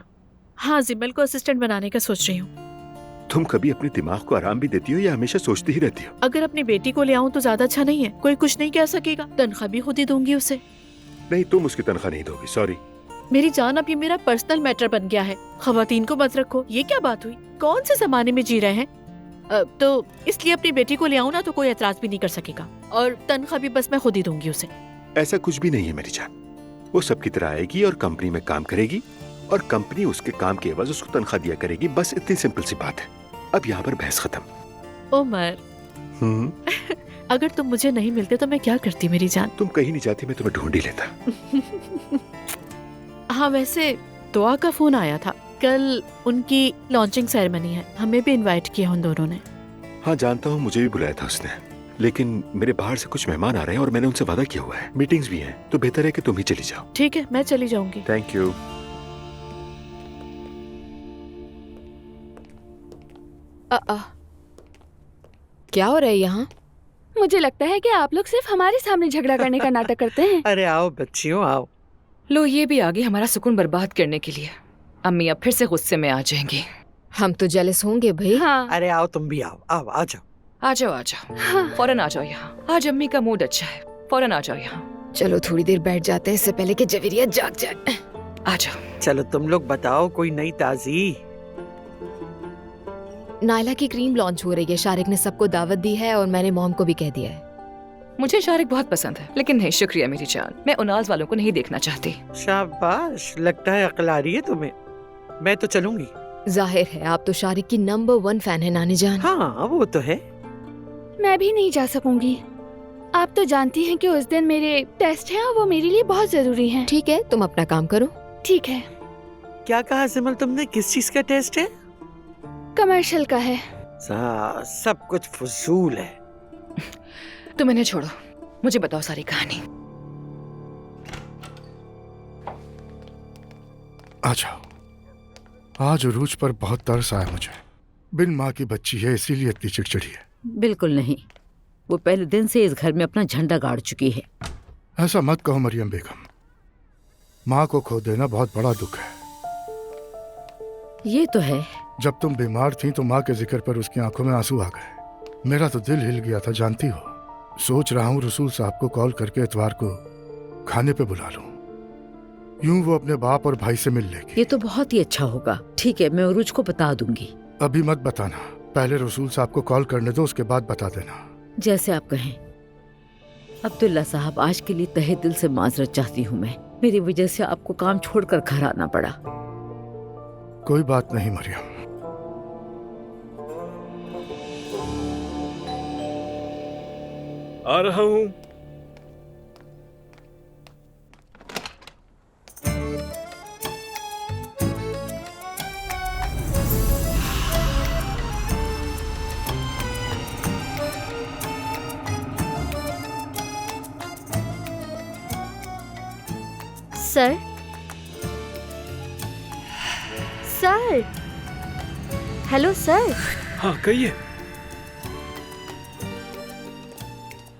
हाँ, जिमल को असिस्टेंट बनाने का सोच रही हूँ। तुम कभी अपने दिमाग को आराम भी देती हो या हमेशा सोचती ही रहती हो? अगर अपनी बेटी को ले आऊँ तो ज्यादा अच्छा नहीं है? कोई कुछ नहीं कह सकेगा, तनख्वाह भी खुद ही दूंगी उसे। नहीं, तुम उसकी तनख्वाह नहीं दोगी, सॉरी। मेरी जान, अब ये मेरा पर्सनल मैटर बन गया है। खवातीन को मत रखो। ये क्या बात हुई? कौन से जमाने में जी रहे हैं? तो इसलिए अपनी बेटी को ले आऊँ ना तो कोई एतराज भी नहीं कर सकेगा, और तनख्वाह भी बस मैं खुद ही दूंगी उसे। ऐसा कुछ भी नहीं है मेरी जान। वो सबकी तरह आएगी और कंपनी में काम करेगी, और कंपनी उसके काम के एवज उसको तनख्वाह दिया करेगी। बस इतनी सिंपल सी बात है। अब यहाँ पर बहस खत्म। उमर, अगर तुम मुझे नहीं मिलते तो मैं क्या करती मेरी जान? तुम कहीं नहीं जाती, मैं तुम्हें ढूंढ ही लेता। हाँ, वैसे दुआ का फोन आया था। कल उनकी लॉन्चिंग सेरेमनी है, हमें भी इनवाइट किया उन दोनों ने। हाँ जानता हूँ, मुझे भी बुलाया था उसने, लेकिन मेरे बाहर से कुछ मेहमान आ रहे हैं और मैंने उनसे वादा किया हुआ है, मीटिंग्स भी हैं, तो बेहतर है कि तुम ही चली जाओ। ठीक है, मैं चली जाऊंगी। Thank you. क्या हो रहा है यहाँ? मुझे लगता है कि आप लोग सिर्फ हमारे सामने झगड़ा करने का नाटक करते हैं। अरे आओ बच्चियों आओ। लो ये भी आगे हमारा सुकून बर्बाद करने के लिए। अम्मी अब फिर से गुस्से में आ जाएंगी। हम तो जेलस होंगे भाई। हाँ। अरे आओ तुम भी आओ, आओ आ जाओ। आ जाओ आ जाओ, फौरन आ जाओ यहाँ। आज अम्मी का मूड अच्छा है, फौरन आ जाओ यहाँ। चलो थोड़ी देर बैठ जाते हैं, इससे पहले कि जवेरिया जाग जाए। आ जाओ। चलो तुम लोग बताओ कोई नई ताजी। नायला की क्रीम लॉन्च हो रही है, शारिक ने सबको दावत दी है और मैंने मॉम को भी कह दिया है। मुझे शारिक बहुत पसंद है, लेकिन नहीं शुक्रिया मेरी जान, मैं उनाज वालों को नहीं देखना चाहती। शाबाश, लगता है अक्ल आ रही है तुम्हें। मैं तो चलूंगी। जाहिर है आप तो शारिक की नंबर 1 फैन है नानी जान। हाँ वो तो है। मैं भी नहीं जा सकूंगी। आप तो जानती हैं कि उस दिन मेरे टेस्ट हैं और वो मेरे लिए बहुत जरूरी हैं। ठीक है, तुम अपना काम करो। ठीक है। क्या कहा सिमल तुमने, किस चीज का टेस्ट है? कमर्शियल का है। सब कुछ फजूल है। तुम इन्हें छोड़ो, मुझे बताओ सारी कहानी। आ जाओ। आज उरूज पर बहुत तरस आया मुझे। बिन माँ की बच्ची है इसीलिए इतनी चिड़चिड़ी है। बिल्कुल नहीं, वो पहले दिन से इस घर में अपना झंडा गाड़ चुकी है। ऐसा मत कहो मरियम बेगम, माँ को खो देना बहुत बड़ा दुख है। ये तो है। जब तुम बीमार थी तो माँ के जिक्र पर उसकी आंखों में आंसू आ गए। मेरा तो दिल हिल गया था, जानती हो। सोच रहा हूँ रसूल साहब को कॉल करके इतवार को खाने पे बुला लूं, यूं वो अपने बाप और भाई से मिल लेगी। ये तो बहुत ही अच्छा होगा। ठीक है, मैं उरूज को बता दूंगी। अभी मत बताना, पहले रसूल साहब को कॉल करने दो, उसके बाद बता देना। जैसे आप कहें। अब्दुल्ला साहब, आज के लिए तहे दिल से माजरत चाहती हूँ मैं। मेरी वजह से आपको काम छोड़कर घर आना पड़ा। कोई बात नहीं मरियम। आ रहा हूं। Sir, sir, hello sir. हाँ कहिए।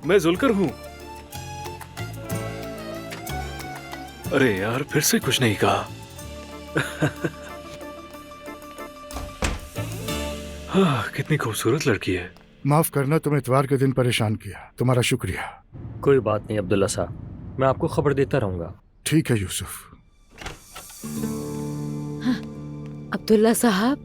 मैं जुलकर हूं। अरे यार, फिर से कुछ नहीं कहा। हाँ, कितनी खूबसूरत लड़की है। माफ करना तुम इतवार के दिन परेशान किया, तुम्हारा शुक्रिया। कोई बात नहीं अब्दुल्ला साहब, मैं आपको खबर देता रहूंगा। ठीक है यूसुफ। अब्दुल्ला साहब,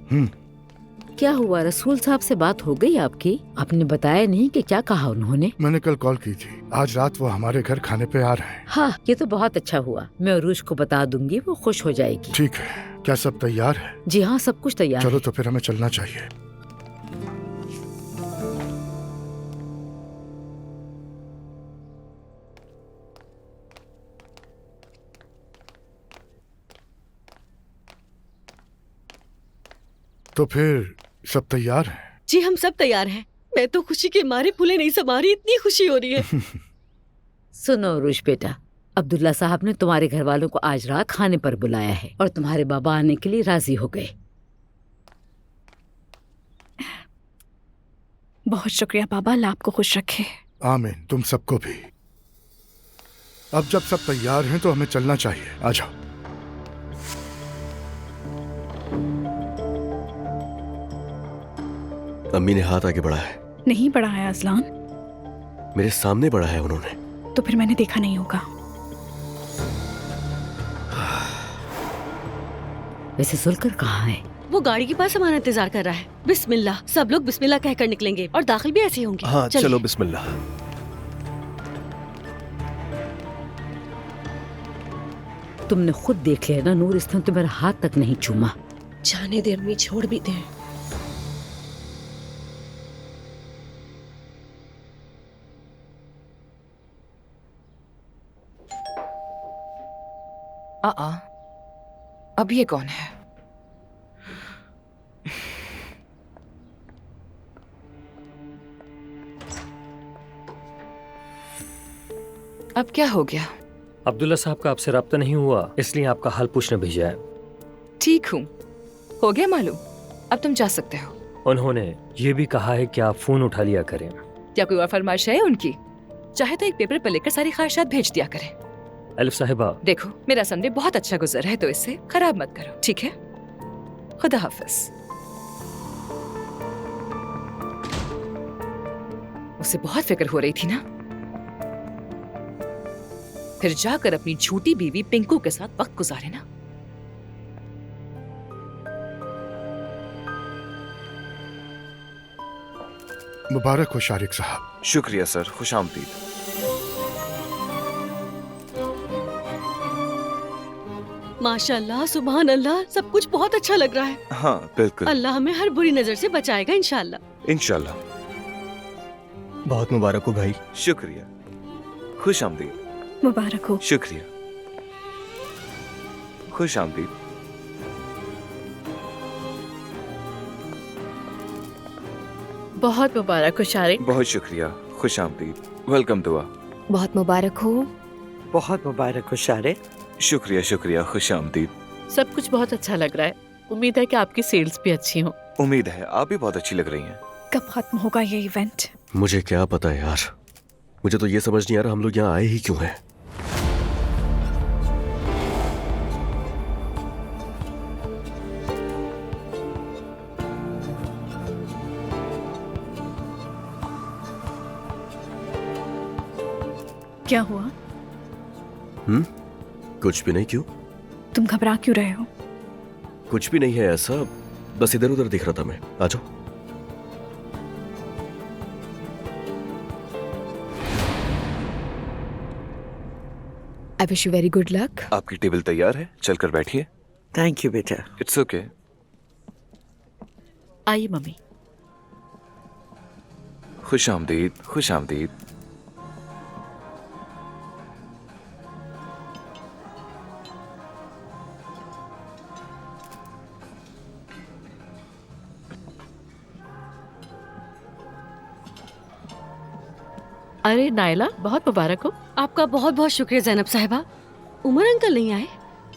क्या हुआ? रसूल साहब से बात हो गई आपकी? आपने बताया नहीं कि क्या कहा उन्होंने? मैंने कल कॉल की थी, आज रात वो हमारे घर खाने पे आ रहे हैं। हाँ, ये तो बहुत अच्छा हुआ। मैं उरूज को बता दूंगी, वो खुश हो जाएगी। ठीक है, क्या सब तैयार है? जी हाँ, सब कुछ तैयार चलो है। तो फिर हमें चलना चाहिए। तो फिर सब तैयार हैं? जी हम सब तैयार हैं। मैं तो खुशी के मारे फूले नहीं समा रही, इतनी खुशी हो रही है। सुनो उरूज बेटा, अब्दुल्ला साहब ने तुम्हारे घर वालों को आज रात खाने पर बुलाया है और तुम्हारे बाबा आने के लिए राजी हो गए। बहुत शुक्रिया बाबा, अल्लाह आपको खुश रखे। आमीन, तुम सबको भी। अब जब सब तैयार हैं तो हमें चलना चाहिए, आ जाओ। अम्मी ने हाथ आगे बढ़ाया है। नहीं बढ़ाया अजलान। मेरे सामने बढ़ाया है उन्होंने। तो फिर मैंने देखा नहीं होगा। वैसे सुलकर कहाँ है? वो गाड़ी के पास हमारा इंतजार कर रहा है। बिस्मिल्लाह, सब लोग बिस्मिल्लाह कहकर निकलेंगे और दाखिल भी ऐसे होंगे। हाँ चलो बिस्मिल्लाह। तुमने खुद देख लिया ना नूर, इसने तो मेरा हाथ तक नहीं चूमा। जाने दे अम्मी, छोड़ भी दे। अब ये कौन है? अब क्या हो गया? अब्दुल्ला साहब का आपसे राब्ता नहीं हुआ, इसलिए आपका हाल पूछने भेजा है। ठीक हूँ, हो गया मालूम। अब तुम जा सकते हो। उन्होंने ये भी कहा है कि आप फोन उठा लिया करें। क्या कोई और फरमाइश है उनकी? चाहे तो एक पेपर पर लेकर सारी ख्वाहिशात भेज दिया करें। अलिफ साहिबा, देखो मेरा संडे बहुत अच्छा गुजर है, तो इसे खराब मत करो, ठीक है? खुदा हाफिज। उसे बहुत फिक्र हो रही थी ना, फिर जाकर अपनी झूठी बीवी पिंकू के साथ वक्त गुजारे ना। मुबारक हो शारिक साहब। शुक्रिया सर, खुश आमदीद। माशाल्लाह, सुभान अल्लाह, सब कुछ बहुत अच्छा लग रहा है। हाँ बिल्कुल। अल्लाह हमें हर बुरी नजर से बचाएगा इंशाल्लाह। इंशाल्लाह। बहुत मुबारक हो भाई। शुक्रिया, खुश आमदीद। मुबारक हो। शुक्रिया, खुश आमदीद। बहुत मुबारक हो शारिक। बहुत शुक्रिया, खुश आमदीद। वेलकम दुआ। बहुत मुबारक हो। बहुत मुबारक हो शारिक। शुक्रिया शुक्रिया, खुश आमदीद। सब कुछ बहुत अच्छा लग रहा है। उम्मीद है कि आपकी सेल्स भी अच्छी हो। उम्मीद है, आप भी बहुत अच्छी लग रही हैं। कब खत्म होगा ये इवेंट? मुझे क्या पता है यार, मुझे तो ये समझ नहीं आ रहा हम लोग यहाँ आए ही क्यों हैं। क्या हुआ? कुछ भी नहीं। क्यों? तुम घबरा क्यों रहे हो? कुछ भी नहीं है ऐसा, बस इधर उधर दिख रहा था मैं। आ जाओ। I wish you very good luck. आपकी टेबल तैयार है, चलकर बैठिए। थैंक यू बेटा। It's okay. आइए मम्मी। खुश आमदीद, खुश आमदीद। अरे नायला, बहुत मुबारक हो। आपका बहुत बहुत शुक्रिया जैनब साहिबा। उमर अंकल नहीं आए?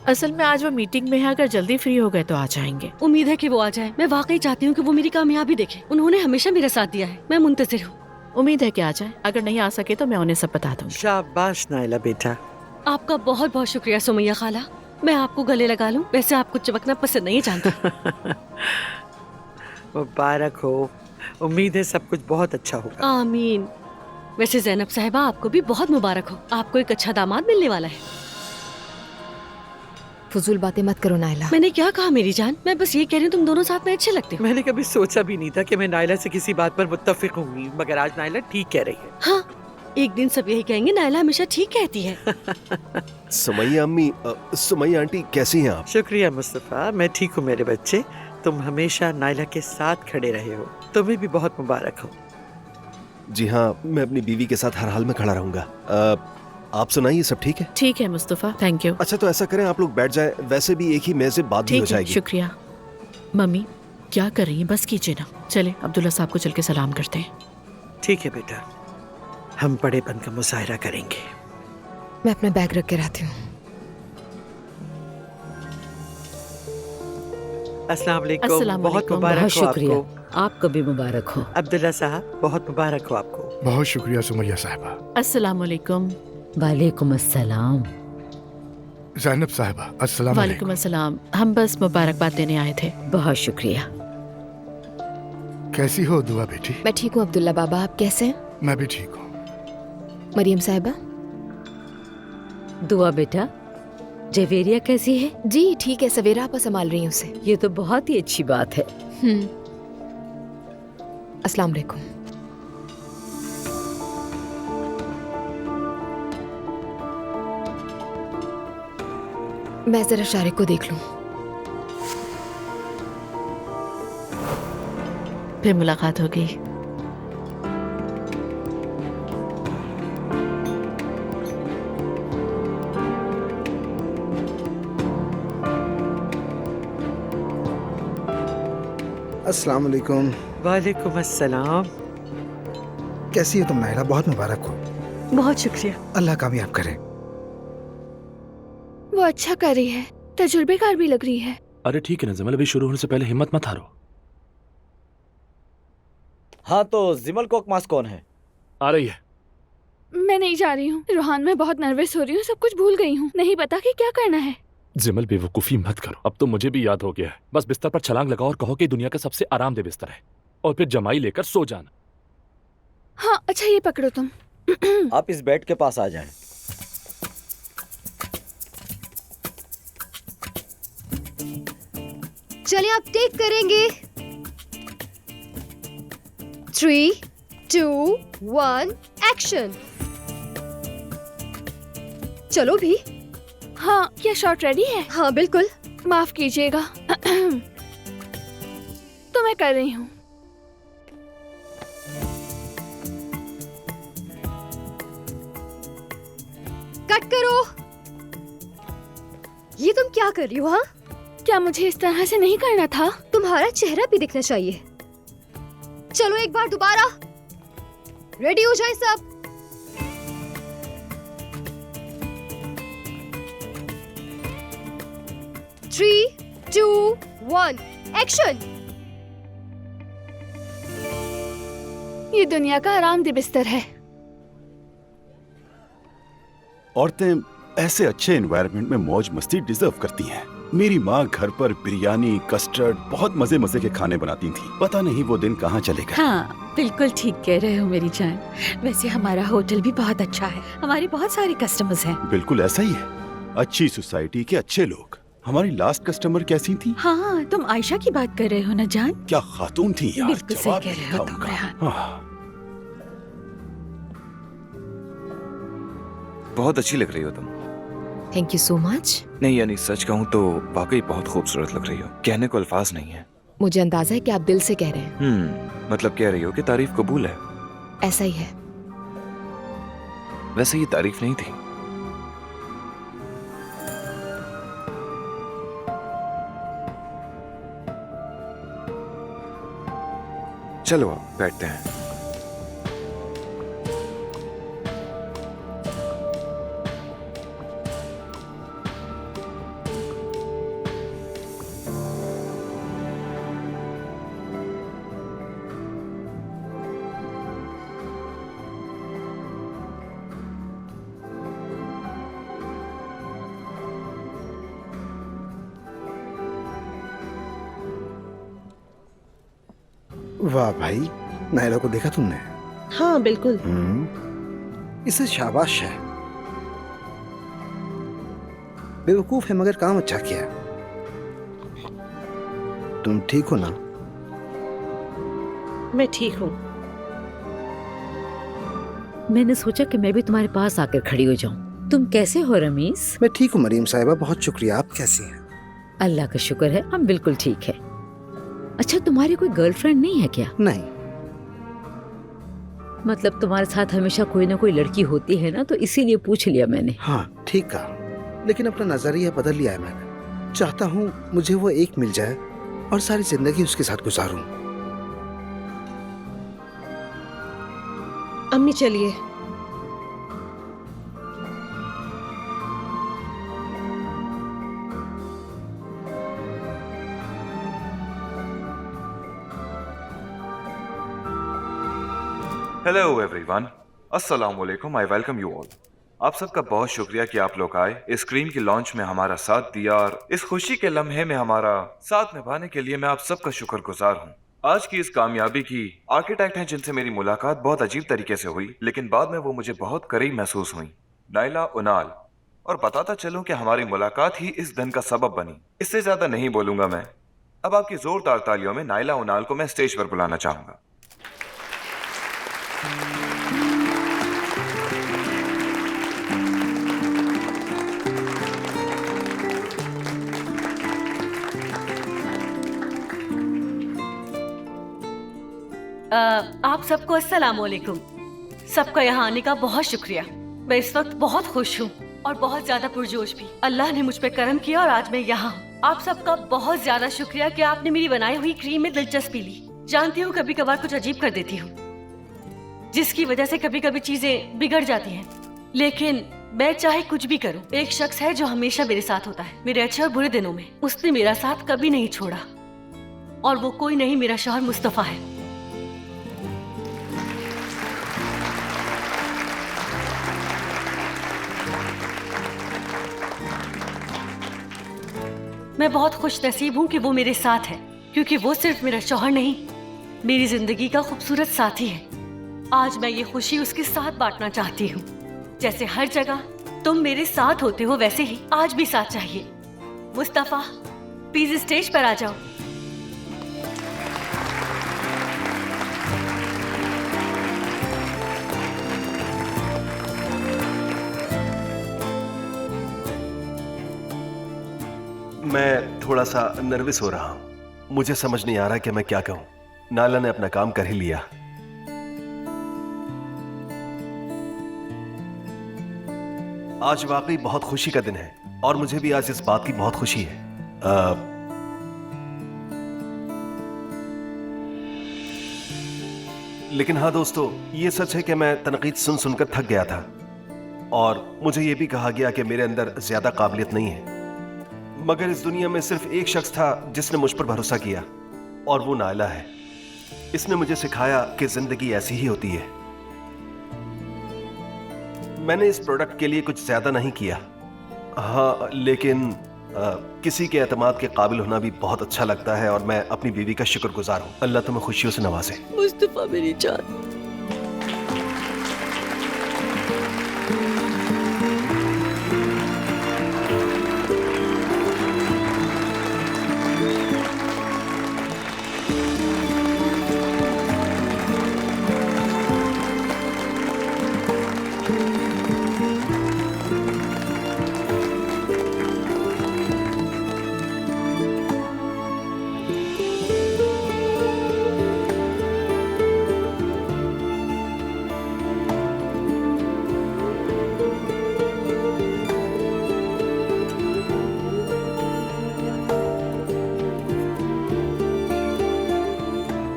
असल में आज वो मीटिंग में है, अगर जल्दी फ्री हो गए तो आ जाएंगे। उम्मीद है कि वो आ जाए। मैं वाकई चाहती हूँ कि वो मेरी कामयाबी देखे। उन्होंने हमेशा मेरा साथ दिया है। मैं मुंतजिर हूँ। उम्मीद है कि आ जाए। अगर नहीं आ सके तो मैं उन्हें सब बता दूंगी। शाबाश नाइला बेटा। आपका बहुत बहुत शुक्रिया सुमैया खाला। मैं आपको गले लगा लूं, वैसे आपको चिपकना पसंद नहीं जानती। मुबारक हो। उम्मीद है सब कुछ बहुत अच्छा होगा। आमीन। वैसे जैनब साहिबा, आपको भी बहुत मुबारक हो। आपको एक अच्छा दामाद मिलने वाला है। फजूल बातें मत करो नायला। मैंने क्या कहा मेरी जान? मैं बस ये कह रही हूँ तुम दोनों साथ में अच्छे लगते हो। मैंने कभी सोचा भी नहीं था कि मैं नाइला से किसी बात पर मुत्तफिक होंगी, मगर आज नाइला ठीक कह रही है। हाँ, एक दिन सब यही कहेंगे नाइला हमेशा ठीक कहती है। सुमैया अम्मी, सुमैया आंटी, कैसी हैं आप? शुक्रिया मुस्तफा, मैं ठीक हूँ मेरे बच्चे। तुम हमेशा नाइला के साथ खड़े रहे हो। तुम्हें भी बहुत मुबारक हो। जी हाँ, मैं अपनी बीवी के साथ हर हाल में खड़ा रहूंगा। आप सुनाइए, सब ठीक है? ठीक है मुस्तफा, थैंक यू। अच्छा तो ऐसा करें, आप लोग बैठ जाएं, वैसे भी एक ही मेज से बात भी हो जाएगी। शुक्रिया। मम्मी क्या कर रही हैं? बस कीजिए ना। चले अब्दुल्ला साहब को चल के सलाम करते हैं। ठीक है बेटा, हम बड़ेपन का मुजाहरा करेंगे। मैं अपना बैग रख के रहती हूँ। अस्सलाम वालेकुम। बहुत मुबारक हो आपको। आपको भी मुबारक हो। अब्दुल्ला साहब, बहुत मुबारक हो आपको। बहुत शुक्रिया सुमैया साहिबा। अस्सलाम वालेकुम। वालेकुम अस्सलाम। ज़ैनब साहिबा, अस्सलाम वालेकुम अस्सलाम। हम बस मुबारकबाद देने आए थे। बहुत शुक्रिया। कैसी हो दुआ बेटी? मैं ठीक हूँ अब्दुल्ला बाबा, आप कैसे हैं? मैं भी ठीक हूँ। मरियम साहिबा? दुआ बेटा, जवेरिया कैसी है? जी ठीक है, सवेरा आपा संभाल रही हैं उसे। ये तो बहुत ही अच्छी बात है। अस्सलाम वालेकुम। मैं जरा शारिक को देख लूं। फिर मुलाकात होगी। अस्सलाम वालेकुम। वालेकुम अस्सलाम। कैसी हो तुम नायला? बहुत मुबारक हो। बहुत शुक्रिया। अल्लाह कामयाब करे। वो अच्छा कर रही है, तजुर्बेकार भी लग रही है। अरे ठीक है ना जमल, अभी शुरू होने से पहले हिम्मत मत हारो। हाँ तो जिमल कोकमास कौन है? आ रही है। मैं नहीं जा रही हूँ रोहान, मैं बहुत नर्वस हो रही हूँ, सब कुछ भूल गई हूँ, नहीं पता कि क्या करना है। जिमल बेवकूफ़ी मत करो, अब तो मुझे भी याद हो गया है। बस बिस्तर पर छलांग लगाओ और कहो कि दुनिया का सबसे आरामदेह बिस्तर है, और फिर जमाई लेकर सो जाना। हाँ अच्छा ये पकड़ो तुम। आप इस बेड के पास आ जाएं। चलिए आप टेक करेंगे। 3, 2, 1 एक्शन। चलो भी। हाँ क्या शॉट रेडी है? हाँ बिल्कुल। माफ कीजिएगा तो मैं कर रही हूँ। कट करो। ये तुम क्या कर रही हो? हाँ क्या मुझे इस तरह से नहीं करना था? तुम्हारा चेहरा भी दिखना चाहिए। चलो एक बार दोबारा। रेडी हो जाए सब। Three, 2, 1 action. ये दुनिया का आरामदेह बिस्तर है। औरतें ऐसे अच्छे एनवायरनमेंट में मौज मस्ती डिजर्व करती हैं। मेरी माँ घर पर बिरयानी, कस्टर्ड, बहुत मजे मजे के खाने बनाती थी। पता नहीं वो दिन कहाँ चले गए। हाँ बिल्कुल ठीक कह रहे हो मेरी जान। वैसे हमारा होटल भी बहुत अच्छा है, हमारे बहुत सारे कस्टमर्स हैं। बिल्कुल ऐसा ही है, अच्छी सोसाइटी के अच्छे लोग। हमारी लास्ट कस्टमर कैसी थी? हाँ तुम आयशा की बात कर रहे हो ना जान? क्या खातून थी यार, बिल्कुल सही जवाब कह नहीं रहे था हो तुम उनका। रेहान। हाँ। बहुत अच्छी लग रही हो तुम। Thank you so much. नहीं यानी सच कहूँ तो वाकई बहुत खूबसूरत लग रही हो, कहने को अल्फाज नहीं है। मुझे अंदाजा है कि आप दिल से कह रहे हैं। मतलब कह रही हो कि तारीफ कबूल है। ऐसा ही है। वैसे ये तारीफ नहीं थी। चलो अब बैठते हैं। वाह भाई, नायला को देखा तुमने? हाँ बिल्कुल। इसे शाबाश है। बेवकूफ है मगर काम अच्छा किया। तुम ठीक हो ना? मैं ठीक हूँ। मैंने सोचा कि मैं भी तुम्हारे पास आकर खड़ी हो जाऊं। तुम कैसे हो रमीस? मैं ठीक हूँ मरीम साहिबा, बहुत शुक्रिया। आप कैसी हैं? अल्लाह का शुक्र है, हम बिल्कुल ठीक है। अच्छा तुम्हारी कोई गर्लफ्रेंड नहीं है क्या? नहीं। मतलब तुम्हारे साथ हमेशा कोई ना कोई लड़की होती है ना, तो इसीलिए पूछ लिया मैंने। हाँ ठीक कहा, लेकिन अपना नजरिया बदल लिया है मैंने। चाहता हूँ मुझे वो एक मिल जाए और सारी जिंदगी उसके साथ गुजारूं। अम्मी चलिए। हेलो एवरीवन, अस्सलाम वालेकुम, आई वेलकम यू ऑल। आप सबका बहुत शुक्रिया कि आप लोग आए, इस स्क्रीन की लॉन्च में हमारा साथ दिया और इस खुशी के लम्हे में हमारा साथ निभाने के लिए मैं आप सबका शुक्रगुजार हूँ। आज की इस कामयाबी की आर्किटेक्ट हैं जिनसे मेरी मुलाकात बहुत अजीब तरीके से हुई, लेकिन बाद में वो मुझे बहुत करीब महसूस हुई, नायला उनाल। और बताता चलूं कि हमारी मुलाकात ही इस दिन का सबब बनी। इससे ज्यादा नहीं बोलूंगा मैं। अब आपकी जोरदार तालियों में नायला उनाल को मैं स्टेज पर बुलाना चाहूंगा। आप सबको अस्सलाम वालेकुम। सबका यहाँ आने का बहुत शुक्रिया। मैं इस वक्त बहुत खुश हूँ और बहुत ज्यादा पुरजोश भी। अल्लाह ने मुझ पे करम किया और आज मैं यहाँ हूँ। आप सबका बहुत ज्यादा शुक्रिया कि आपने मेरी बनाई हुई क्रीम में दिलचस्पी ली। जानती हूँ कभी कभार कुछ अजीब कर देती हूँ, जिसकी वजह से कभी कभी चीजें बिगड़ जाती हैं, लेकिन मैं चाहे कुछ भी करूं, एक शख्स है जो हमेशा मेरे साथ होता है, मेरे अच्छे और बुरे दिनों में। उसने मेरा साथ कभी नहीं छोड़ा, और वो कोई नहीं, मेरा शौहर मुस्तफा है। मैं बहुत खुश नसीब हूँ कि वो मेरे साथ है, क्योंकि वो सिर्फ मेरा शौहर नहीं, मेरी जिंदगी का खूबसूरत साथी है। आज मैं ये खुशी उसके साथ बांटना चाहती हूँ। जैसे हर जगह तुम मेरे साथ होते हो, वैसे ही आज भी साथ चाहिए। मुस्तफा, प्लीज स्टेज पर आ जाओ। मैं थोड़ा सा नर्वस हो रहा हूं। मुझे समझ नहीं आ रहा कि मैं क्या कहूं। नाला ने अपना काम कर ही लिया। आज वाकई बहुत खुशी का दिन है और मुझे भी आज इस बात की बहुत खुशी है। लेकिन हाँ दोस्तों, ये सच है कि मैं तनकीद सुन सुनकर थक गया था और मुझे ये भी कहा गया कि मेरे अंदर ज्यादा काबिलियत नहीं है। मगर इस दुनिया में सिर्फ एक शख्स था जिसने मुझ पर भरोसा किया, और वो नायला है। इसने मुझे सिखाया कि जिंदगी ऐसी ही होती है। मैंने इस प्रोडक्ट के लिए कुछ ज्यादा नहीं किया, हाँ, लेकिन किसी के एतमाद के काबिल होना भी बहुत अच्छा लगता है और मैं अपनी बीवी का शुक्रगुजार हूँ। अल्लाह तुम्हें खुशियों से नवाजे। मुस्तफा मेरी जान।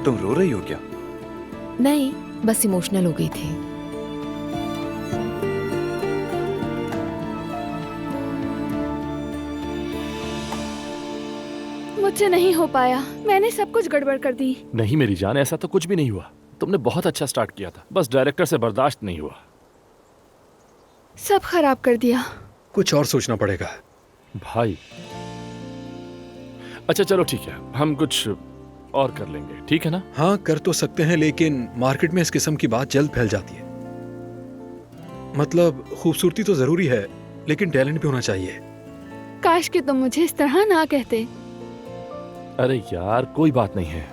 तुम रो रही हो क्या? नहीं, बस इमोशनल हो गई थी। मुझसे नहीं हो पाया, मैंने सब कुछ गड़बड़ कर दी। नहीं मेरी जान, ऐसा तो कुछ भी नहीं हुआ। तुमने बहुत अच्छा स्टार्ट किया था, बस डायरेक्टर से बर्दाश्त नहीं हुआ। सब खराब कर दिया। कुछ और सोचना पड़ेगा भाई। अच्छा चलो ठीक है, हम कुछ और कर लेंगे, ठीक है ना? हाँ, कर तो सकते हैं, लेकिन मार्केट में इस किस्म की बात जल्द फैल जाती है। मतलब खूबसूरती तो जरूरी है, लेकिन टैलेंट भी होना चाहिए। काश कि तुम मुझे इस तरह ना कहते। अरे यार कोई बात नहीं है,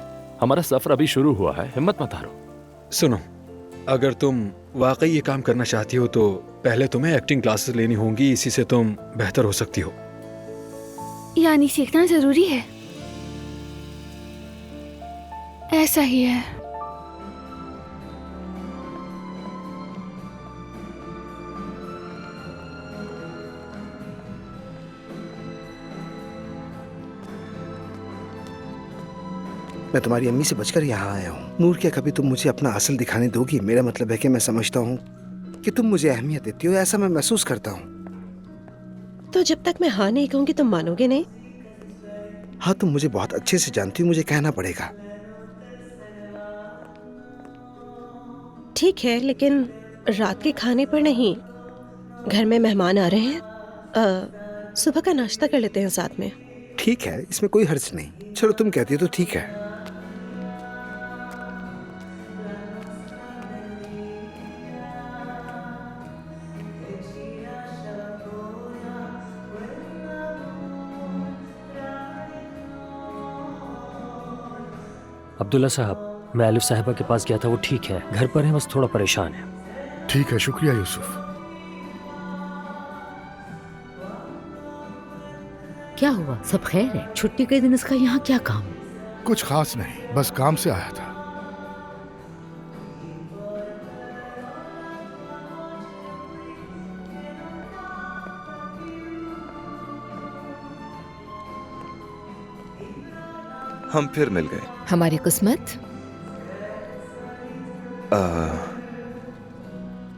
हमारा सफर अभी शुरू हुआ है, हिम्मत मत हारो। सुनो, अगर तुम वाकई ये काम करना चाहती हो तो पहले तुम्हें एक्टिंग क्लासेस लेनी होंगी, इसी से तुम बेहतर हो सकती हो। यानी सीखना जरूरी है? ऐसा ही है। मैं तुम्हारी अम्मी से बचकर यहाँ आया हूँ। नूर, क्या कभी तुम मुझे अपना असल दिखाने दोगी? मेरा मतलब है कि मैं समझता हूँ कि तुम मुझे अहमियत देती हो, ऐसा मैं महसूस करता हूँ। तो जब तक मैं हाँ नहीं कहूंगी तुम मानोगे नहीं? हाँ, तुम मुझे बहुत अच्छे से जानती हो, मुझे कहना पड़ेगा। ठीक है, लेकिन रात के खाने पर नहीं। घर में मेहमान आ रहे हैं, सुबह का नाश्ता कर लेते हैं साथ में। ठीक है, इसमें कोई हर्ज नहीं। चलो तुम कहती हो तो ठीक है। अब्दुल्ला साहब, मैं आलिफ साहिबा के पास गया था, वो ठीक है, घर पर है, बस थोड़ा परेशान है। ठीक है, शुक्रिया यूसुफ। क्या हुआ? सब खैर है? छुट्टी के दिन इसका यहाँ क्या काम? कुछ खास नहीं, बस काम से आया था। हम फिर मिल गए। हमारी किस्मत।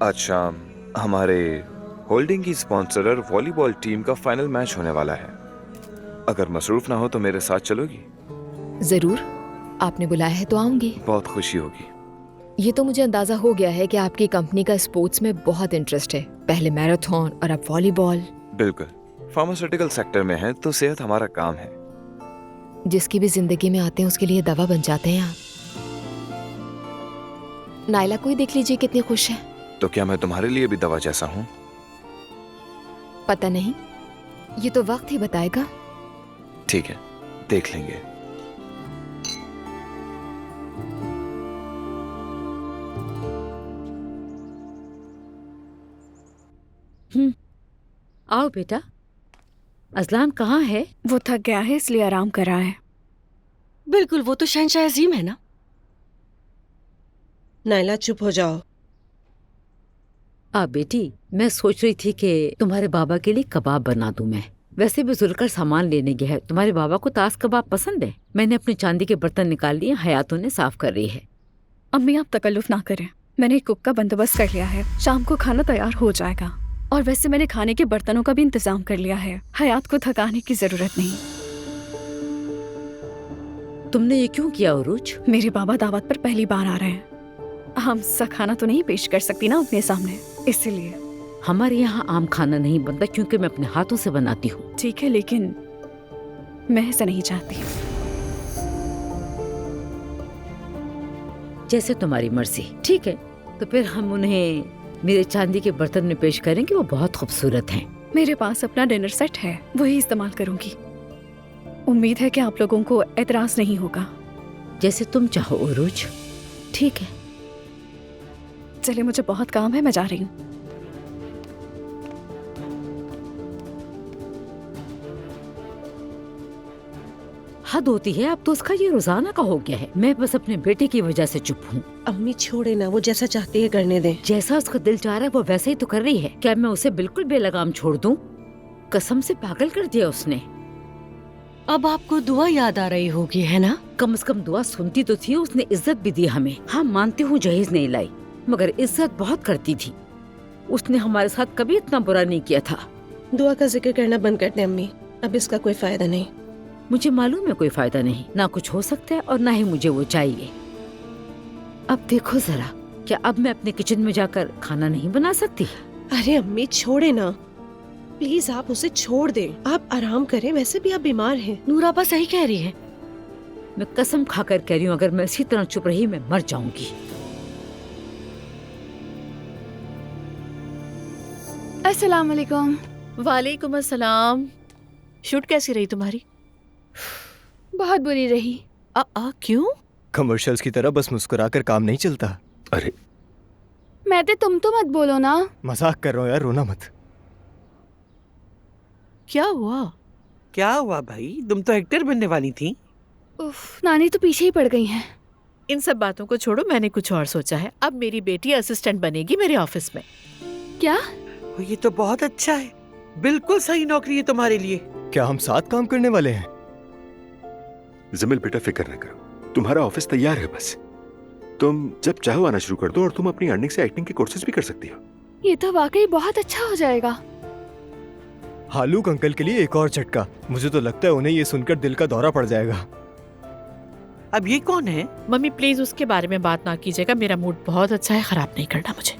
आज शाम हमारे होल्डिंग की स्पॉन्सरर वॉलीबॉल टीम का फाइनल मैच होने वाला है। अगर मसरूफ ना हो तो मेरे साथ चलोगी? जरूर, आपने बुलाया है तो आऊंगी। बहुत खुशी होगी। ये तो मुझे अंदाजा हो गया है कि आपकी कंपनी का स्पोर्ट्स में बहुत इंटरेस्ट है। पहले मैराथन और अब वॉलीबॉल। बिल्कुल, फार्मास्यूटिकल सेक्टर में है तो सेहत हमारा काम है। जिसकी भी जिंदगी में आते हैं उसके लिए दवा बन जाते हैं आप। नायला को ही देख लीजिए, कितनी खुश है। तो क्या मैं तुम्हारे लिए भी दवा जैसा हूँ? पता नहीं, ये तो वक्त ही बताएगा। ठीक है, देख लेंगे। आओ बेटा। अजलान कहाँ है? वो थक गया है इसलिए आराम कर रहा है। बिल्कुल, वो तो शहंशाह अजीम है ना। नायला चुप हो जाओ। बेटी, मैं सोच रही थी कि तुम्हारे बाबा के लिए कबाब बना दूं मैं। वैसे भी जुलकर सामान लेने गया है। तुम्हारे बाबा को ताश कबाब पसंद है। मैंने अपने चांदी के बर्तन निकाल लिए, हयातों ने साफ कर रही है। अम्मी आप तकल्लुफ ना करें, मैंने एक कुक का बंदोबस्त कर लिया है। शाम को खाना तैयार हो जाएगा। और वैसे मैंने खाने के बर्तनों का भी इंतजाम कर लिया है। हयात को थकाने की जरूरत नहीं। तुमने ये क्यों किया उरूज? मेरे बाबा दावत पर पहली बार आ रहे हैं। हम सा खाना तो नहीं पेश कर सकती ना अपने सामने, इसलिए। हमारे यहाँ आम खाना नहीं बनता क्योंकि मैं अपने हाथों से बनाती हूँ। ठीक है, लेकिन मैं ऐसा नहीं चाहती। जैसे तुम्हारी मर्जी। ठीक है, तो फिर हम उन्हें मेरे चांदी के बर्तन में पेश करेंगे। वो बहुत खूबसूरत हैं। मेरे पास अपना डिनर सेट है, वही इस्तेमाल करूंगी। उम्मीद है कि आप लोगों को एतराज नहीं होगा। जैसे तुम चाहो उरूज। ठीक है, चलिए, मुझे बहुत काम है, मैं जा रही हूँ। हद होती है, अब तो उसका ये रोजाना का हो गया है। मैं बस अपने बेटे की वजह से चुप हूँ। अम्मी छोड़े ना, वो जैसा चाहती है करने दें। जैसा उसका दिल चाह रहा है वो वैसे ही तो कर रही है। क्या मैं उसे बिल्कुल बेलगाम छोड़ दूं? कसम से पागल कर दिया उसने। अब आपको दुआ याद आ रही होगी, है ना? कम से कम दुआ सुनती तो थी। उसने इज्जत भी दी हमें। हाँ, मानती हूँ जहेज नहीं लाई, मगर इज्जत बहुत करती थी। उसने हमारे साथ कभी इतना बुरा नहीं किया था। दुआ का जिक्र करना बंद कर दे अम्मी, अब इसका कोई फायदा नहीं। मुझे मालूम है कोई फायदा नहीं, ना कुछ हो सकता है और ना ही मुझे वो चाहिए। अब देखो जरा, क्या अब मैं अपने किचन में जाकर खाना नहीं बना सकती? अरे अम्मी छोड़े ना, प्लीज आप उसे छोड़ दें। आप आराम करें, वैसे भी आप बीमार हैं। नूराबा सही कह रही है। मैं कसम खाकर कह रही हूँ, अगर मैं इसी तरह चुप रही मैं मर जाऊंगी। अस्सलाम वालेकुम। वालेकुम अस्सलाम। शूट कैसी रही तुम्हारी? बहुत बुरी रही। क्यों? कमर्शियल्स की तरह बस मुस्कुराकर काम नहीं चलता। अरे मैं तो मत बोलो ना। मजाक कर रहा हूँ यार, रोना मत। क्या हुआ? क्या हुआ भाई? तुम तो एक्टर बनने वाली थी। उफ, नानी तो पीछे ही पड़ गई हैं। इन सब बातों को छोड़ो, मैंने कुछ और सोचा है। अब मेरी बेटी असिस्टेंट बनेगी मेरे ऑफिस में। क्या? ये तो बहुत अच्छा है, बिल्कुल सही नौकरी है तुम्हारे लिए। क्या हम साथ काम करने वाले हैं? जमील बेटा, फिक्र न करो, तुम्हारा ऑफिस तैयार है। बस तुम जब चाहो आना शुरू कर दो और तुम अपनी अर्निंग से एक्टिंग के कोर्सेज भी कर सकती हो। ये तो वाकई बहुत अच्छा हो जाएगा। हालूक अंकल के लिए एक और झटका। मुझे तो लगता है उन्हें ये सुनकर दिल का दौरा पड़ जाएगा। अब ये कौन है? मम्मी प्लीज उसके बारे में बात ना कीजिएगा। मेरा मूड बहुत अच्छा है, खराब नहीं करना मुझे।